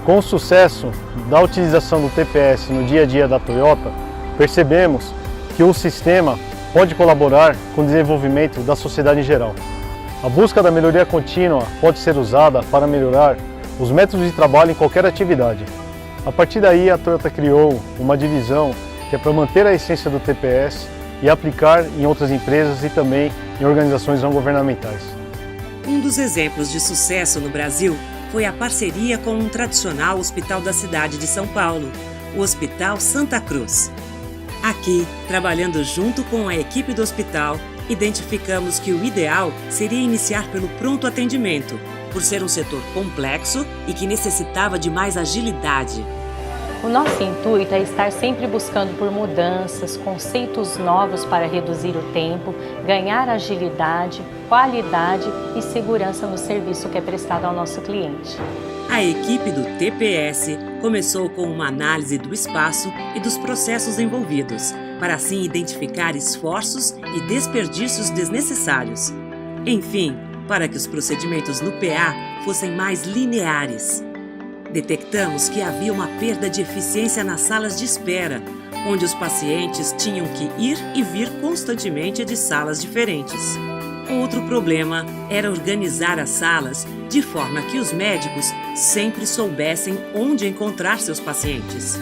Com o sucesso da utilização do TPS no dia a dia da Toyota, percebemos que o sistema pode colaborar com o desenvolvimento da sociedade em geral. A busca da melhoria contínua pode ser usada para melhorar os métodos de trabalho em qualquer atividade. A partir daí, a Toyota criou uma divisão que é para manter a essência do TPS e aplicar em outras empresas e também em organizações não governamentais. Um dos exemplos de sucesso no Brasil foi a parceria com um tradicional hospital da cidade de São Paulo, o Hospital Santa Cruz. Aqui, trabalhando junto com a equipe do hospital, identificamos que o ideal seria iniciar pelo pronto atendimento, por ser um setor complexo e que necessitava de mais agilidade. O nosso intuito é estar sempre buscando por mudanças, conceitos novos para reduzir o tempo, ganhar agilidade, qualidade e segurança no serviço que é prestado ao nosso cliente. A equipe do TPS começou com uma análise do espaço e dos processos envolvidos, para assim identificar esforços e desperdícios desnecessários. Enfim, para que os procedimentos no PA fossem mais lineares. Detectamos que havia uma perda de eficiência nas salas de espera, onde os pacientes tinham que ir e vir constantemente de salas diferentes. Outro problema era organizar as salas de forma que os médicos sempre soubessem onde encontrar seus pacientes.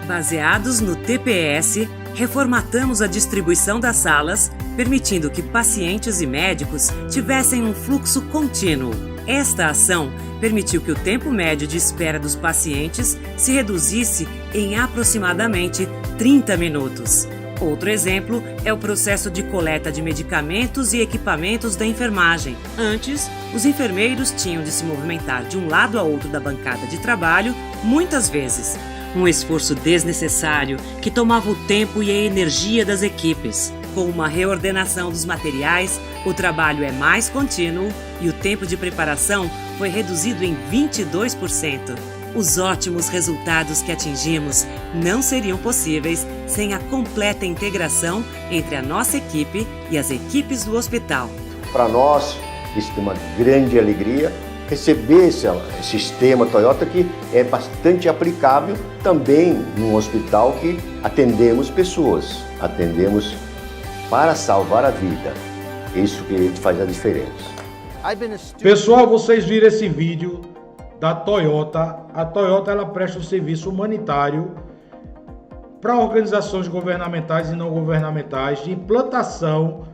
Baseados no TPS, reformatamos a distribuição das salas, permitindo que pacientes e médicos tivessem um fluxo contínuo. Esta ação permitiu que o tempo médio de espera dos pacientes se reduzisse em aproximadamente 30 minutos. Outro exemplo é o processo de coleta de medicamentos e equipamentos da enfermagem. Antes, os enfermeiros tinham de se movimentar de um lado a outro da bancada de trabalho, muitas vezes. Um esforço desnecessário que tomava o tempo e a energia das equipes. Com uma reordenação dos materiais, o trabalho é mais contínuo e o tempo de preparação foi reduzido em 22%. Os ótimos resultados que atingimos não seriam possíveis sem a completa integração entre a nossa equipe e as equipes do hospital. Para nós, isso é uma grande alegria receber esse sistema Toyota que é bastante aplicável também num hospital que atendemos pessoas, atendemos para salvar a vida. Isso que faz a diferença. Pessoal, vocês viram esse vídeo da Toyota. A Toyota ela presta um serviço humanitário para organizações governamentais e não governamentais de implantação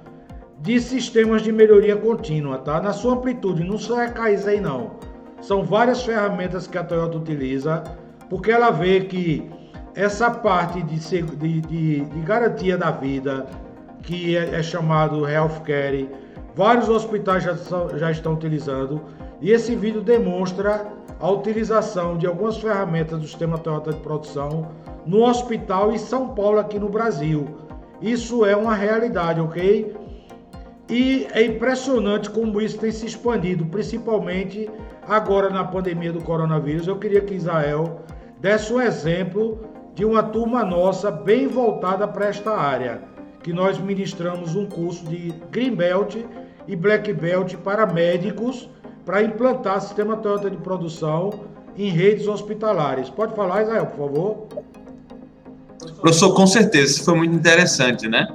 de sistemas de melhoria contínua, tá? Na sua amplitude, não só é CAIS aí não. São várias ferramentas que a Toyota utiliza, porque ela vê que essa parte de garantia da vida, que é chamado healthcare, vários hospitais já estão utilizando, e esse vídeo demonstra a utilização de algumas ferramentas do sistema Toyota de produção no hospital em São Paulo, aqui no Brasil. Isso é uma realidade, ok? E é impressionante como isso tem se expandido, principalmente agora na pandemia do coronavírus. Eu queria que Israel desse um exemplo de uma turma nossa bem voltada para esta área, que nós ministramos um curso de Green Belt e Black Belt para médicos para implantar sistema Toyota de produção em redes hospitalares. Pode falar, Israel, por favor? Professor, com certeza, isso foi muito interessante, né?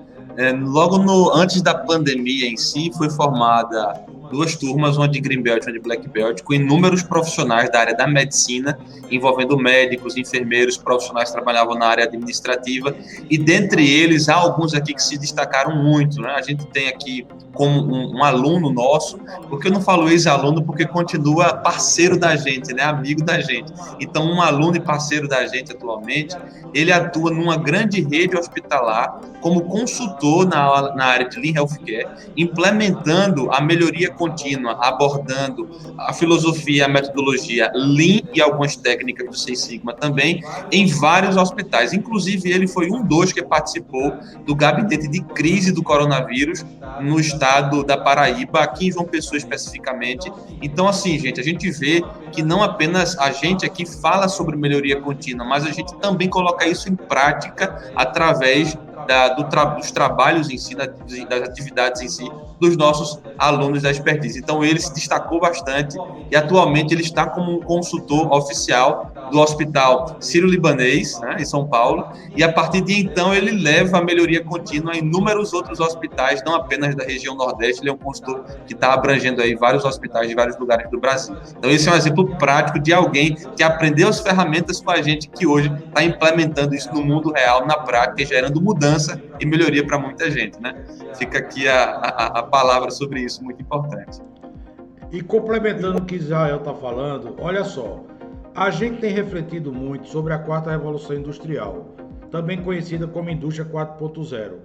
Antes da pandemia em si, foi formada duas turmas, uma de Green Belt e uma de Black Belt, com inúmeros profissionais da área da medicina, envolvendo médicos, enfermeiros, profissionais que trabalhavam na área administrativa, e dentre eles há alguns aqui que se destacaram muito, né? A gente tem aqui como um aluno nosso, porque eu não falo ex-aluno porque continua parceiro da gente, né? Amigo da gente. Então, um aluno e parceiro da gente atualmente, ele atua numa grande rede hospitalar como consultor na área de Lean Healthcare, implementando a melhoria contínua, abordando a filosofia, a metodologia Lean e algumas técnicas do Six Sigma também, em vários hospitais. Inclusive, ele foi um dos que participou do gabinete de crise do coronavírus no estado da Paraíba, aqui em João Pessoa especificamente. Então, assim, gente, a gente vê que não apenas a gente aqui fala sobre melhoria contínua, mas a gente também coloca isso em prática através dos trabalhos em si, das atividades em si, dos nossos alunos da expertise. Então, ele se destacou bastante e, atualmente, ele está como um consultor oficial do Hospital Sírio-Libanês, né, em São Paulo, e, a partir de então, ele leva a melhoria contínua em inúmeros outros hospitais, não apenas da região Nordeste. Ele é um consultor que está abrangendo aí vários hospitais de vários lugares do Brasil. Então, esse é um exemplo prático de alguém que aprendeu as ferramentas com a gente, que hoje está implementando isso no mundo real, na prática, gerando mudança e melhoria para muita gente, né? Fica aqui a palavra sobre isso, muito importante. E complementando o que Israel está falando, olha só, a gente tem refletido muito sobre a quarta revolução industrial, também conhecida como indústria 4.0,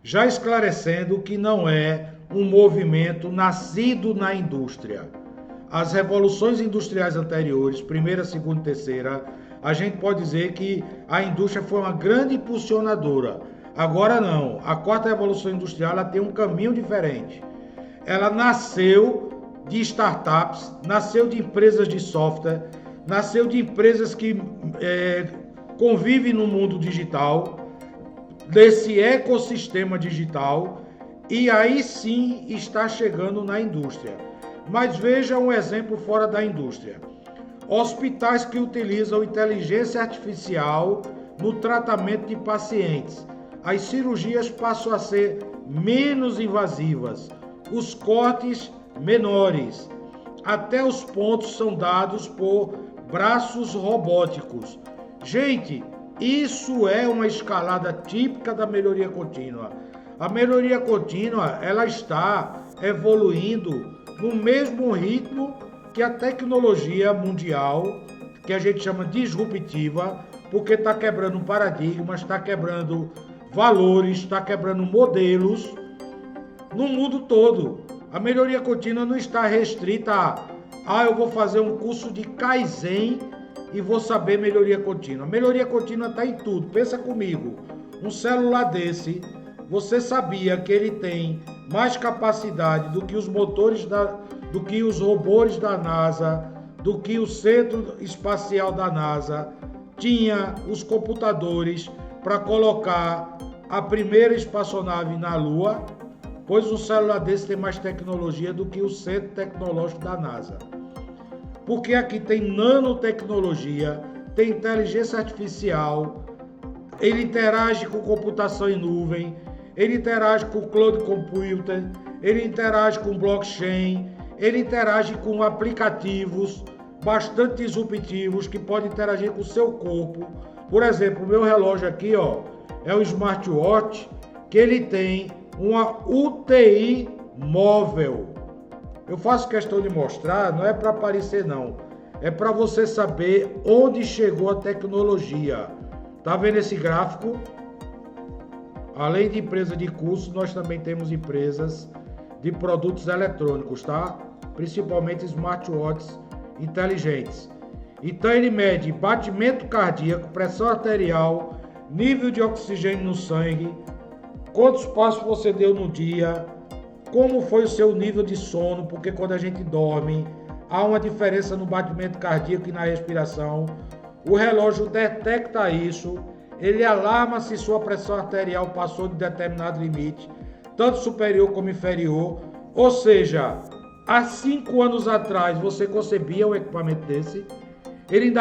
já esclarecendo que não é um movimento nascido na indústria. As revoluções industriais anteriores, primeira, segunda e terceira, a gente pode dizer que a indústria foi uma grande impulsionadora. Agora não, a quarta revolução industrial ela tem um caminho diferente. Ela nasceu de startups, nasceu de empresas de software, nasceu de empresas que convivem no mundo digital, desse ecossistema digital, e aí sim está chegando na indústria. Mas veja um exemplo fora da indústria. Hospitais que utilizam inteligência artificial no tratamento de pacientes. As cirurgias passam a ser menos invasivas, os cortes menores, até os pontos são dados por braços robóticos. Gente, isso é uma escalada típica da melhoria contínua. A melhoria contínua, ela está evoluindo no mesmo ritmo que a tecnologia mundial, que a gente chama disruptiva, porque está quebrando paradigmas, está quebrando valores, está quebrando modelos no mundo todo. A melhoria contínua não está restrita a eu vou fazer um curso de Kaizen e vou saber melhoria contínua. Melhoria contínua está em tudo. Pensa comigo, um celular desse, você sabia que ele tem mais capacidade do que os motores do que os robôs da NASA, do que o centro espacial da NASA tinha os computadores para colocar a primeira espaçonave na Lua, pois um celular desse tem mais tecnologia do que o centro tecnológico da NASA. Porque aqui tem nanotecnologia, tem inteligência artificial, ele interage com computação em nuvem, ele interage com cloud computing, ele interage com blockchain, ele interage com aplicativos bastante disruptivos que podem interagir com o seu corpo. Por exemplo, o meu relógio aqui, ó, é um smartwatch que ele tem uma UTI móvel. Eu faço questão de mostrar, não é para aparecer não, é para você saber onde chegou a tecnologia. Tá vendo esse gráfico? Além de empresa de curso, nós também temos empresas de produtos eletrônicos, tá? Principalmente smartwatches inteligentes. Então ele mede batimento cardíaco, pressão arterial, nível de oxigênio no sangue, quantos passos você deu no dia, como foi o seu nível de sono, porque quando a gente dorme, há uma diferença no batimento cardíaco e na respiração. O relógio detecta isso, ele alarma se sua pressão arterial passou de determinado limite, tanto superior como inferior. Ou seja, há 5 anos atrás você concebia um equipamento desse, ele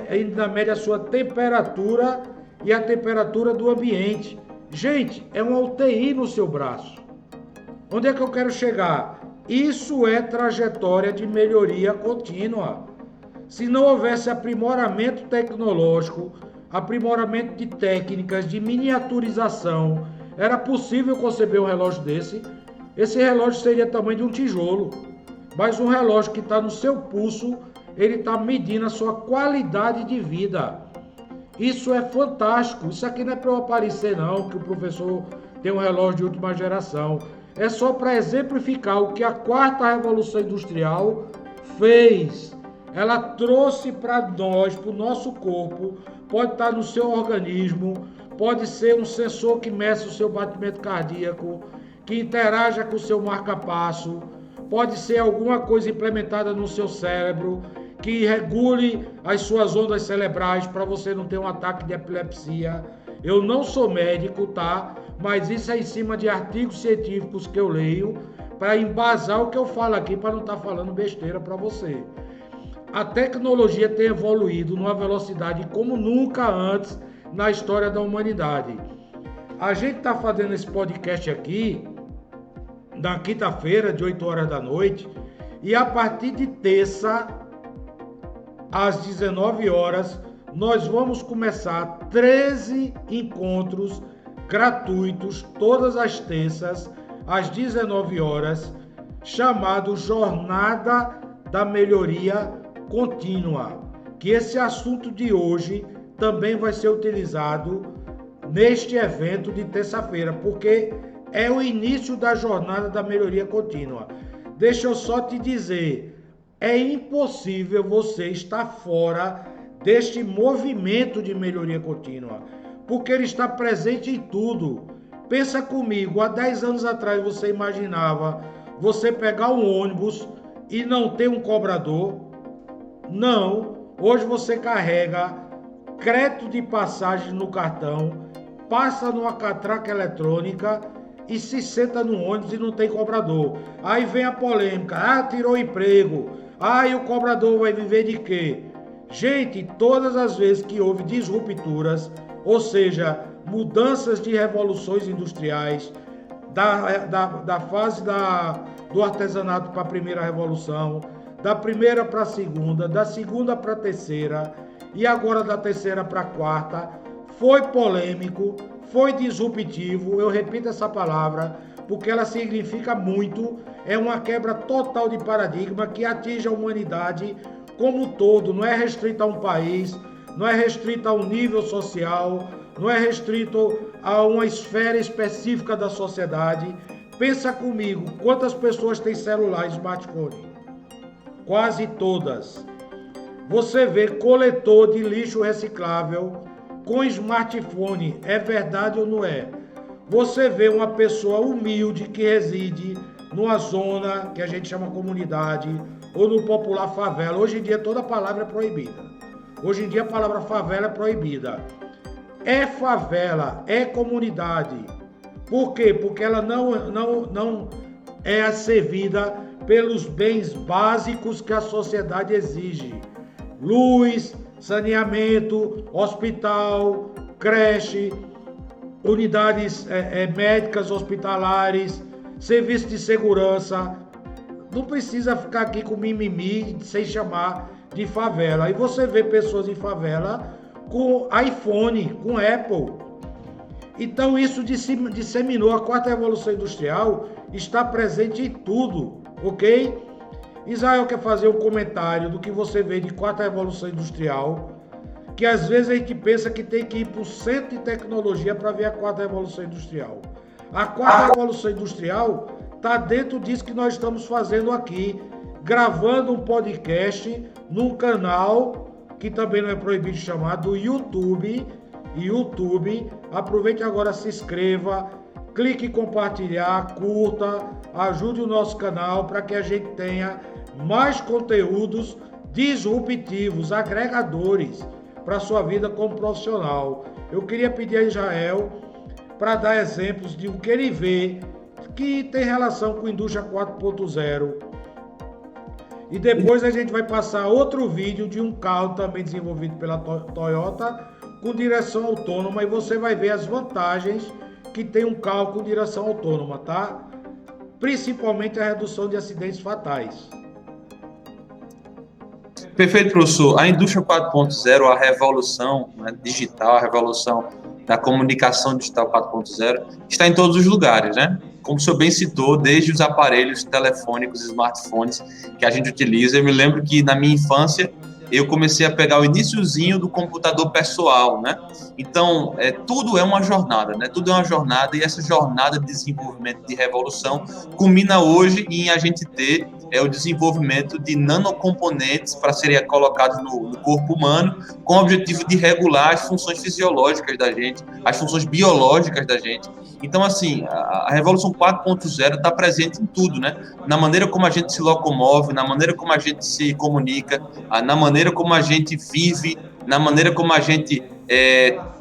ainda mede a sua temperatura e a temperatura do ambiente. Gente, é uma UTI no seu braço. Onde é que eu quero chegar? Isso é trajetória de melhoria contínua. Se não houvesse aprimoramento tecnológico, aprimoramento de técnicas, de miniaturização, era possível conceber um relógio desse? Esse relógio seria tamanho de um tijolo. Mas um relógio que está no seu pulso, ele está medindo a sua qualidade de vida. Isso é fantástico. Isso aqui não é para eu aparecer não, que o professor tem um relógio de última geração. é só para exemplificar o que a quarta revolução industrial fez. Ela trouxe para nós, para o nosso corpo, pode estar no seu organismo, pode ser um sensor que meça o seu batimento cardíaco, que interaja com o seu marca-passo, pode ser alguma coisa implementada no seu cérebro, que regule as suas ondas cerebrais para você não ter um ataque de epilepsia. Eu não sou médico, tá? Mas isso é em cima de artigos científicos que eu leio para embasar o que eu falo aqui, para não estar falando besteira para você. A tecnologia tem evoluído numa velocidade como nunca antes na história da humanidade. A gente está fazendo esse podcast aqui na quinta-feira, de 8 horas da noite, e a partir de terça, às 19 horas, nós vamos começar 13 encontros gratuitos, todas as terças, às 19 horas, chamado Jornada da Melhoria Contínua, que esse assunto de hoje também vai ser utilizado neste evento de terça-feira, porque é o início da Jornada da Melhoria Contínua. Deixa eu só te dizer, é impossível você estar fora deste movimento de melhoria contínua, porque ele está presente em tudo. Pensa comigo, há 10 anos atrás você imaginava você pegar um ônibus e não ter um cobrador? Não, hoje você carrega crédito de passagem no cartão, passa numa catraca eletrônica e se senta no ônibus e não tem cobrador. Aí vem a polêmica, tirou o emprego, e o cobrador vai viver de quê? Gente, todas as vezes que houve disrupturas, ou seja, mudanças de revoluções industriais, da fase do artesanato para a primeira revolução, da primeira para a segunda, da segunda para a terceira e agora da terceira para a quarta, foi polêmico, foi disruptivo, eu repito essa palavra, porque ela significa muito, é uma quebra total de paradigma que atinge a humanidade como um todo, não é restrito a um país, não é restrito a um nível social, não é restrito a uma esfera específica da sociedade. Pensa comigo, quantas pessoas têm celular e smartphone? Quase todas. Você vê coletor de lixo reciclável com smartphone, é verdade ou não é? Você vê uma pessoa humilde que reside numa zona que a gente chama comunidade ou no popular favela. Hoje em dia toda palavra é proibida. Hoje em dia a palavra favela é proibida. É favela, é comunidade. Por quê? Porque ela não é servida pelos bens básicos que a sociedade exige. Luz, saneamento, hospital, creche, unidades médicas hospitalares, serviço de segurança. Não precisa ficar aqui com mimimi sem chamar de favela. Aí você vê pessoas em favela com iPhone, com Apple. Então isso disseminou. A quarta revolução industrial está presente em tudo, ok? Israel quer fazer um comentário do que você vê de quarta revolução industrial, que às vezes a gente pensa que tem que ir para o centro de tecnologia para ver a quarta revolução industrial. A quarta revolução industrial está dentro disso que nós estamos fazendo aqui, gravando um podcast num canal que também não é proibido de chamar, do YouTube. Aproveite agora, se inscreva, clique em compartilhar, curta, ajude o nosso canal para que a gente tenha mais conteúdos disruptivos, agregadores para a sua vida como profissional. Eu queria pedir a Israel para dar exemplos de o que ele vê que tem relação com a indústria 4.0. E depois a gente vai passar outro vídeo de um carro também desenvolvido pela Toyota com direção autônoma, e você vai ver as vantagens que tem um carro com direção autônoma, tá? Principalmente a redução de acidentes fatais. Perfeito, professor. A indústria 4.0, a revolução digital, a revolução da comunicação digital 4.0, está em todos os lugares, né? Como o senhor bem citou, desde os aparelhos telefônicos, smartphones que a gente utiliza. Eu me lembro que na minha infância eu comecei a pegar o iniciozinho do computador pessoal, né? Então, tudo é uma jornada, né? Tudo é uma jornada, e essa jornada de desenvolvimento de revolução culmina hoje em a gente ter o desenvolvimento de nanocomponentes para serem colocados no corpo humano, com o objetivo de regular as funções fisiológicas da gente, as funções biológicas da gente. Então, assim, a Revolução 4.0 está presente em tudo, né? Na maneira como a gente se locomove, na maneira como a gente se comunica, na maneira como a gente vive, na maneira como a gente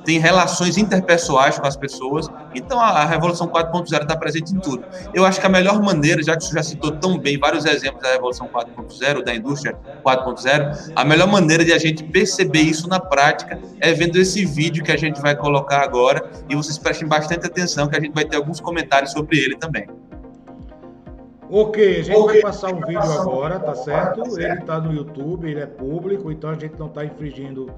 tem relações interpessoais com as pessoas. Então, a Revolução 4.0 está presente em tudo. Eu acho que a melhor maneira, já que você já citou tão bem vários exemplos da Revolução 4.0, da indústria 4.0, a melhor maneira de a gente perceber isso na prática é vendo esse vídeo que a gente vai colocar agora, e vocês prestem bastante atenção, que a gente vai ter alguns comentários sobre ele também. Ok, a gente vai passar um vídeo agora, tá certo? Ele está no YouTube, ele é público, então a gente não está infringindo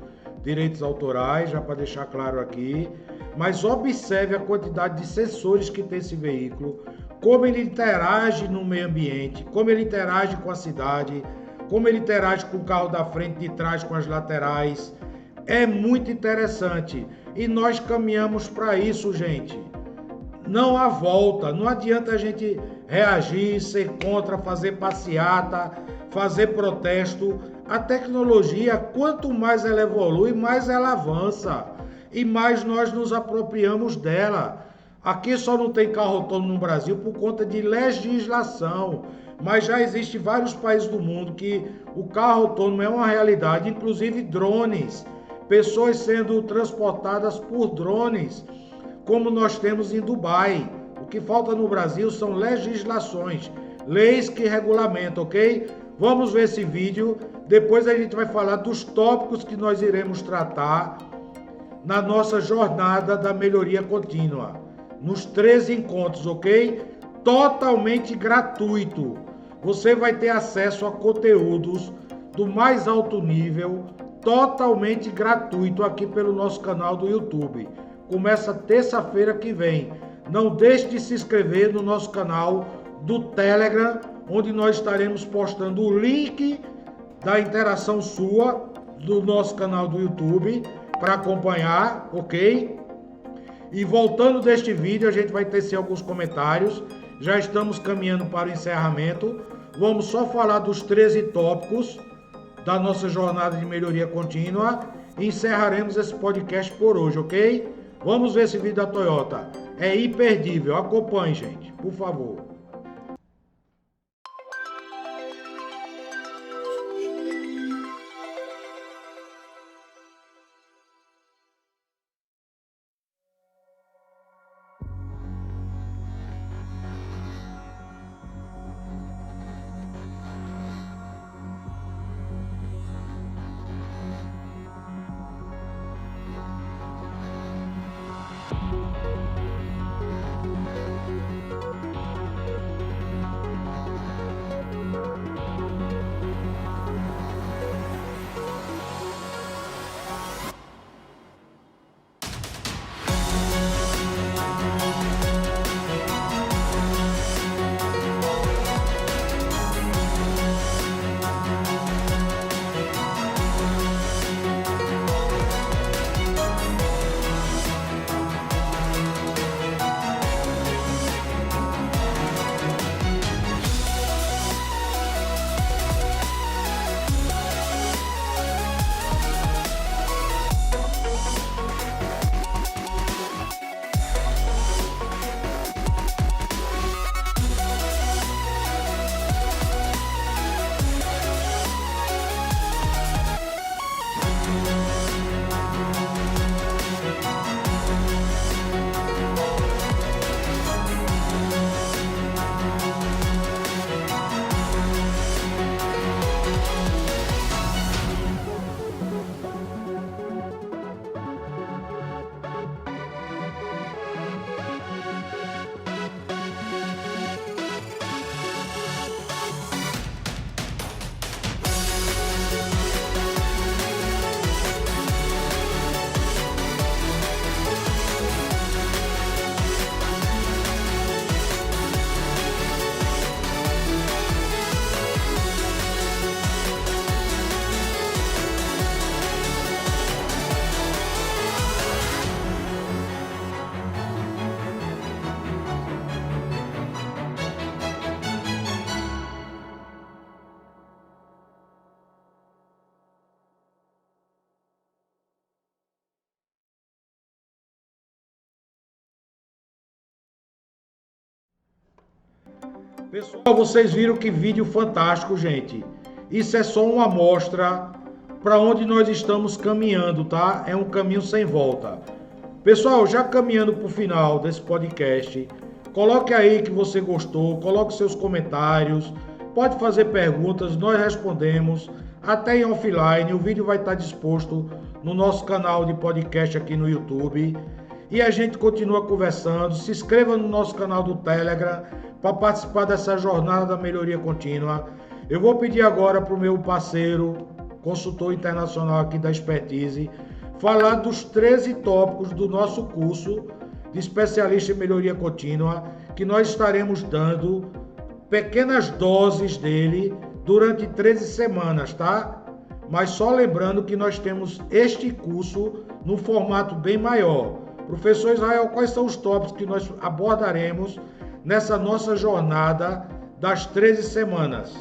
direitos autorais, já para deixar claro aqui. Mas observe a quantidade de sensores que tem esse veículo, como ele interage no meio ambiente, como ele interage com a cidade, como ele interage com o carro da frente, de trás, com as laterais. É muito interessante. E nós caminhamos para isso, gente. Não há volta, não adianta a gente reagir, ser contra, fazer passeata, fazer protesto. A tecnologia, quanto mais ela evolui, mais ela avança e mais nós nos apropriamos dela. Aqui só não tem carro autônomo no Brasil por conta de legislação, mas já existem vários países do mundo que o carro autônomo é uma realidade, inclusive drones, pessoas sendo transportadas por drones, como nós temos em Dubai. O que falta no Brasil são legislações, leis que regulamentam, ok? Vamos ver esse vídeo, depois a gente vai falar dos tópicos que nós iremos tratar na nossa jornada da melhoria contínua, nos 13 encontros, ok? Totalmente gratuito. Você vai ter acesso a conteúdos do mais alto nível, totalmente gratuito aqui pelo nosso canal do YouTube. Começa terça-feira que vem. Não deixe de se inscrever no nosso canal do Telegram, onde nós estaremos postando o link da interação sua do nosso canal do YouTube para acompanhar, ok? E voltando deste vídeo, a gente vai tecer alguns comentários. Já estamos caminhando para o encerramento. Vamos só falar dos 13 tópicos da nossa jornada de melhoria contínua e encerraremos esse podcast por hoje, ok? Vamos ver esse vídeo da Toyota. É imperdível. Acompanhe, gente, por favor. Pessoal, vocês viram que vídeo fantástico, gente. Isso é só uma amostra para onde nós estamos caminhando, tá? É um caminho sem volta. Pessoal, já caminhando para o final desse podcast, coloque aí que você gostou, coloque seus comentários, pode fazer perguntas, nós respondemos, até em offline. O vídeo vai estar disposto no nosso canal de podcast aqui no YouTube. E a gente continua conversando. Se inscreva no nosso canal do Telegram para participar dessa jornada da melhoria contínua. Eu vou pedir agora para o meu parceiro, consultor internacional aqui da Expertise, falar dos 13 tópicos do nosso curso de especialista em melhoria contínua, que nós estaremos dando pequenas doses dele durante 13 semanas, tá? Mas só lembrando que nós temos este curso no formato bem maior. Professor Israel, quais são os tópicos que nós abordaremos nessa nossa jornada das 13 semanas?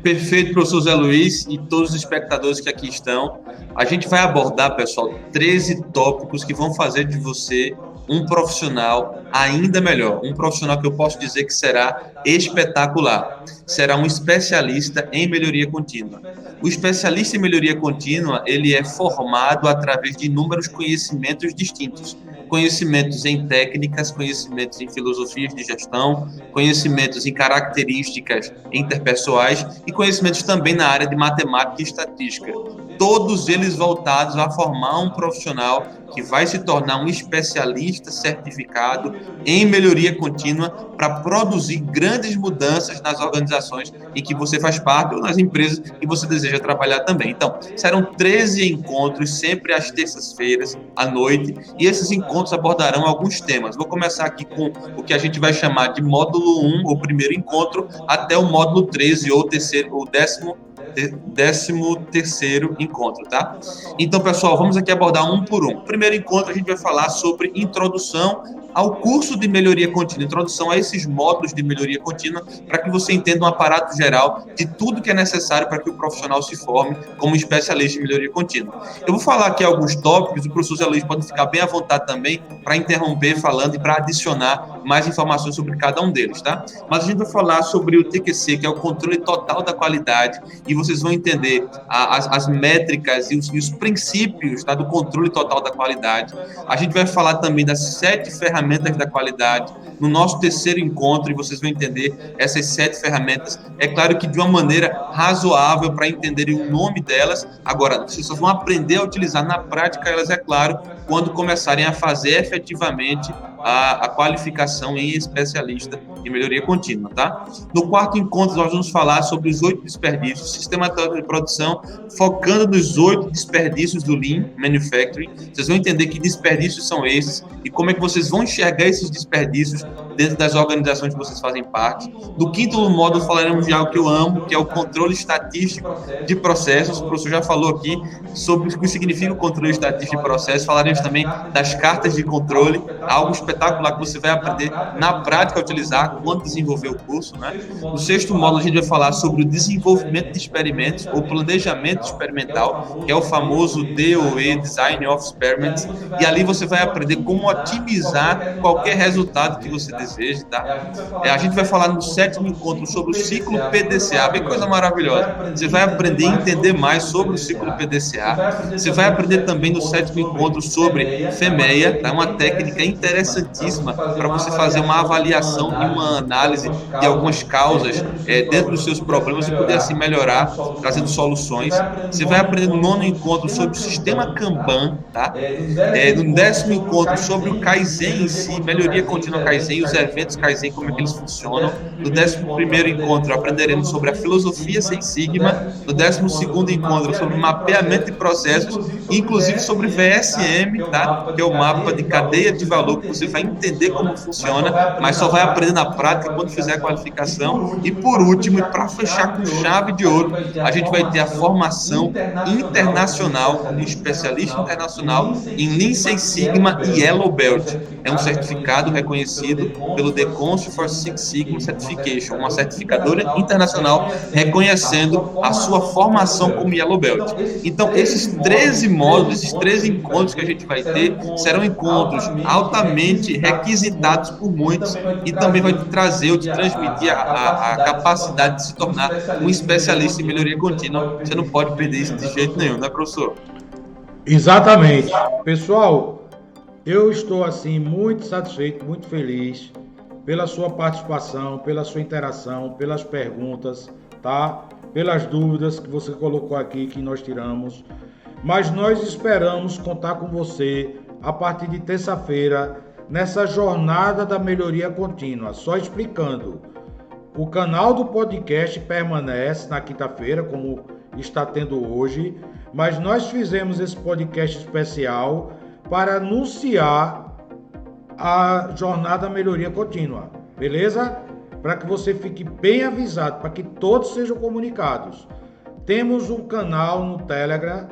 Perfeito, professor Zé Luiz e todos os espectadores que aqui estão. A gente vai abordar, pessoal, 13 tópicos que vão fazer de você um profissional ainda melhor. Um profissional que eu posso dizer que será espetacular. Será um especialista em melhoria contínua. O especialista em melhoria contínua, ele é formado através de inúmeros conhecimentos distintos. Conhecimentos em técnicas, conhecimentos em filosofias de gestão, conhecimentos em características interpessoais e conhecimentos também na área de matemática e estatística. Todos eles voltados a formar um profissional que vai se tornar um especialista certificado em melhoria contínua para produzir grandes mudanças nas organizações em que você faz parte ou nas empresas que você deseja trabalhar também. Então, serão 13 encontros, sempre às terças-feiras, à noite, e esses encontros abordarão alguns temas. Vou começar aqui com o que a gente vai chamar de módulo 1, o primeiro encontro, até o módulo 13, ou terceiro, ou 13º encontro, tá? Então, pessoal, vamos aqui abordar um por um. Primeiro encontro, a gente vai falar sobre introdução ao curso de melhoria contínua, introdução a esses módulos de melhoria contínua, para que você entenda um aparato geral de tudo que é necessário para que o profissional se forme como especialista em melhoria contínua. Eu vou falar aqui alguns tópicos, o professor Zé Luiz pode ficar bem à vontade também para interromper falando e para adicionar mais informações sobre cada um deles, tá? Mas a gente vai falar sobre o TQC, que é o controle total da qualidade, e vocês vão entender as métricas e os princípios, tá, do controle total da qualidade. A gente vai falar também das 7 ferramentas da qualidade no nosso terceiro encontro, e vocês vão entender essas 7 ferramentas. É claro que de uma maneira razoável para entenderem o nome delas. Agora, vocês só vão aprender a utilizar na prática elas, é claro, quando começarem a fazer efetivamente a qualificação em especialista em melhoria contínua, tá? No quarto encontro, nós vamos falar sobre os 8 desperdícios, sistema de produção, focando nos 8 desperdícios do Lean Manufacturing. Vocês vão entender que desperdícios são esses e como é que vocês vão enxergar esses desperdícios dentro das organizações que vocês fazem parte. No quinto módulo, falaremos de algo que eu amo, que é o controle estatístico de processos. O professor já falou aqui sobre o que significa o controle estatístico de processos. Falaremos também das cartas de controle, algo espetacular que você vai aprender na prática a utilizar quando desenvolver o curso, né? No sexto módulo, a gente vai falar sobre o desenvolvimento de experimentos, ou planejamento experimental, que é o famoso DOE, Design of Experiments, e ali você vai aprender como otimizar qualquer resultado que você deseje, tá? A gente vai falar no sétimo encontro sobre o ciclo PDCA, bem coisa maravilhosa. Você vai aprender a entender mais sobre o ciclo PDCA. Você vai aprender também no sétimo encontro sobre FEMEA, tá? Uma técnica interessantíssima para você fazer uma avaliação e uma análise de algumas causas dentro dos seus problemas e poder assim melhorar, trazendo soluções. Você vai aprender no nono encontro sobre o sistema Kanban, tá? No décimo encontro sobre o Kaizen em si, melhoria contínua Kaizen, os eventos Kaizen, como é que eles funcionam. No 11º encontro aprenderemos sobre a filosofia Seis Sigma. No 12º encontro sobre mapeamento de processos, inclusive sobre VSM, tá? Que é o mapa de cadeia de valor, que você vai entender como funciona, mas só vai aprender na prática quando fizer a qualificação. E por último, e para fechar com chave de ouro, a gente vai ter a formação internacional, como especialista internacional em Lean Six Sigma e Yellow Belt. É um certificado reconhecido pelo The Council for Six Sigma Certification, uma certificadora internacional reconhecendo a sua formação como Yellow Belt. Então, esses 13 módulos, esses 13 encontros que a gente vai ter serão encontros altamente requisitados por muitos e também vai te trazer ou te transmitir a capacidade de se tornar um especialista em melhoria contínua. Você não pode perder isso de jeito nenhum, né, professor? Exatamente. Pessoal, eu estou assim muito satisfeito, muito feliz pela sua participação, pela sua interação, pelas perguntas, tá? Pelas dúvidas que você colocou aqui, que nós tiramos. Mas nós esperamos contar com você a partir de terça-feira nessa jornada da melhoria contínua. Só explicando, o canal do podcast permanece na quinta-feira, como está tendo hoje, mas nós fizemos esse podcast especial para anunciar a jornada melhoria contínua, beleza? Para que você fique bem avisado, para que todos sejam comunicados. Temos um canal no Telegram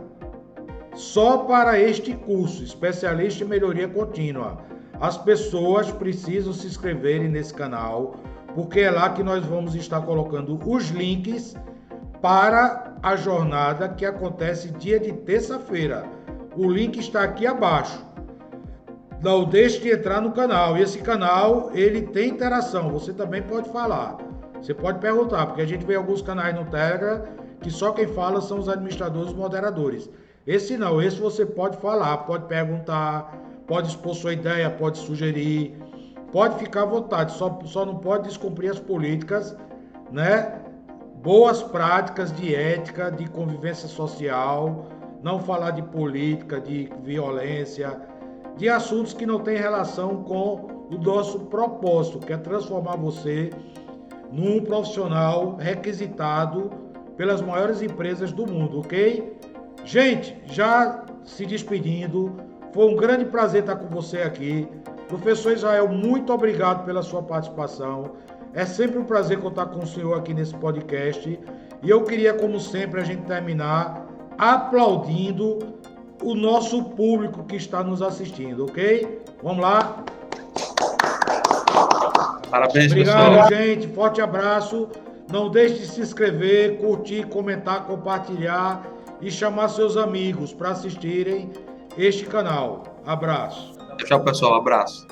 só para este curso, especialista em melhoria contínua. As pessoas precisam se inscreverem nesse canal, porque é lá que nós vamos estar colocando os links para a jornada que acontece dia de terça-feira. O link está aqui abaixo. Não deixe de entrar no canal. E esse canal, ele tem interação. Você também pode falar. Você pode perguntar, porque a gente vê alguns canais no Telegram que só quem fala são os administradores e moderadores. Esse não, esse você pode falar, pode perguntar, pode expor sua ideia, pode sugerir, pode ficar à vontade, só não pode descumprir as políticas, né? Boas práticas de ética, de convivência social, não falar de política, de violência, de assuntos que não têm relação com o nosso propósito, que é transformar você num profissional requisitado pelas maiores empresas do mundo, ok? Gente, já se despedindo, foi um grande prazer estar com você aqui. Professor Israel, muito obrigado pela sua participação. É sempre um prazer contar com o senhor aqui nesse podcast. E eu queria, como sempre, a gente terminar aplaudindo o nosso público que está nos assistindo, ok? Vamos lá. Parabéns, obrigado, pessoal. gente. Forte abraço. Não deixe de se inscrever, curtir, comentar, compartilhar e chamar seus amigos para assistirem este canal. Abraço. Tchau, pessoal. Abraço.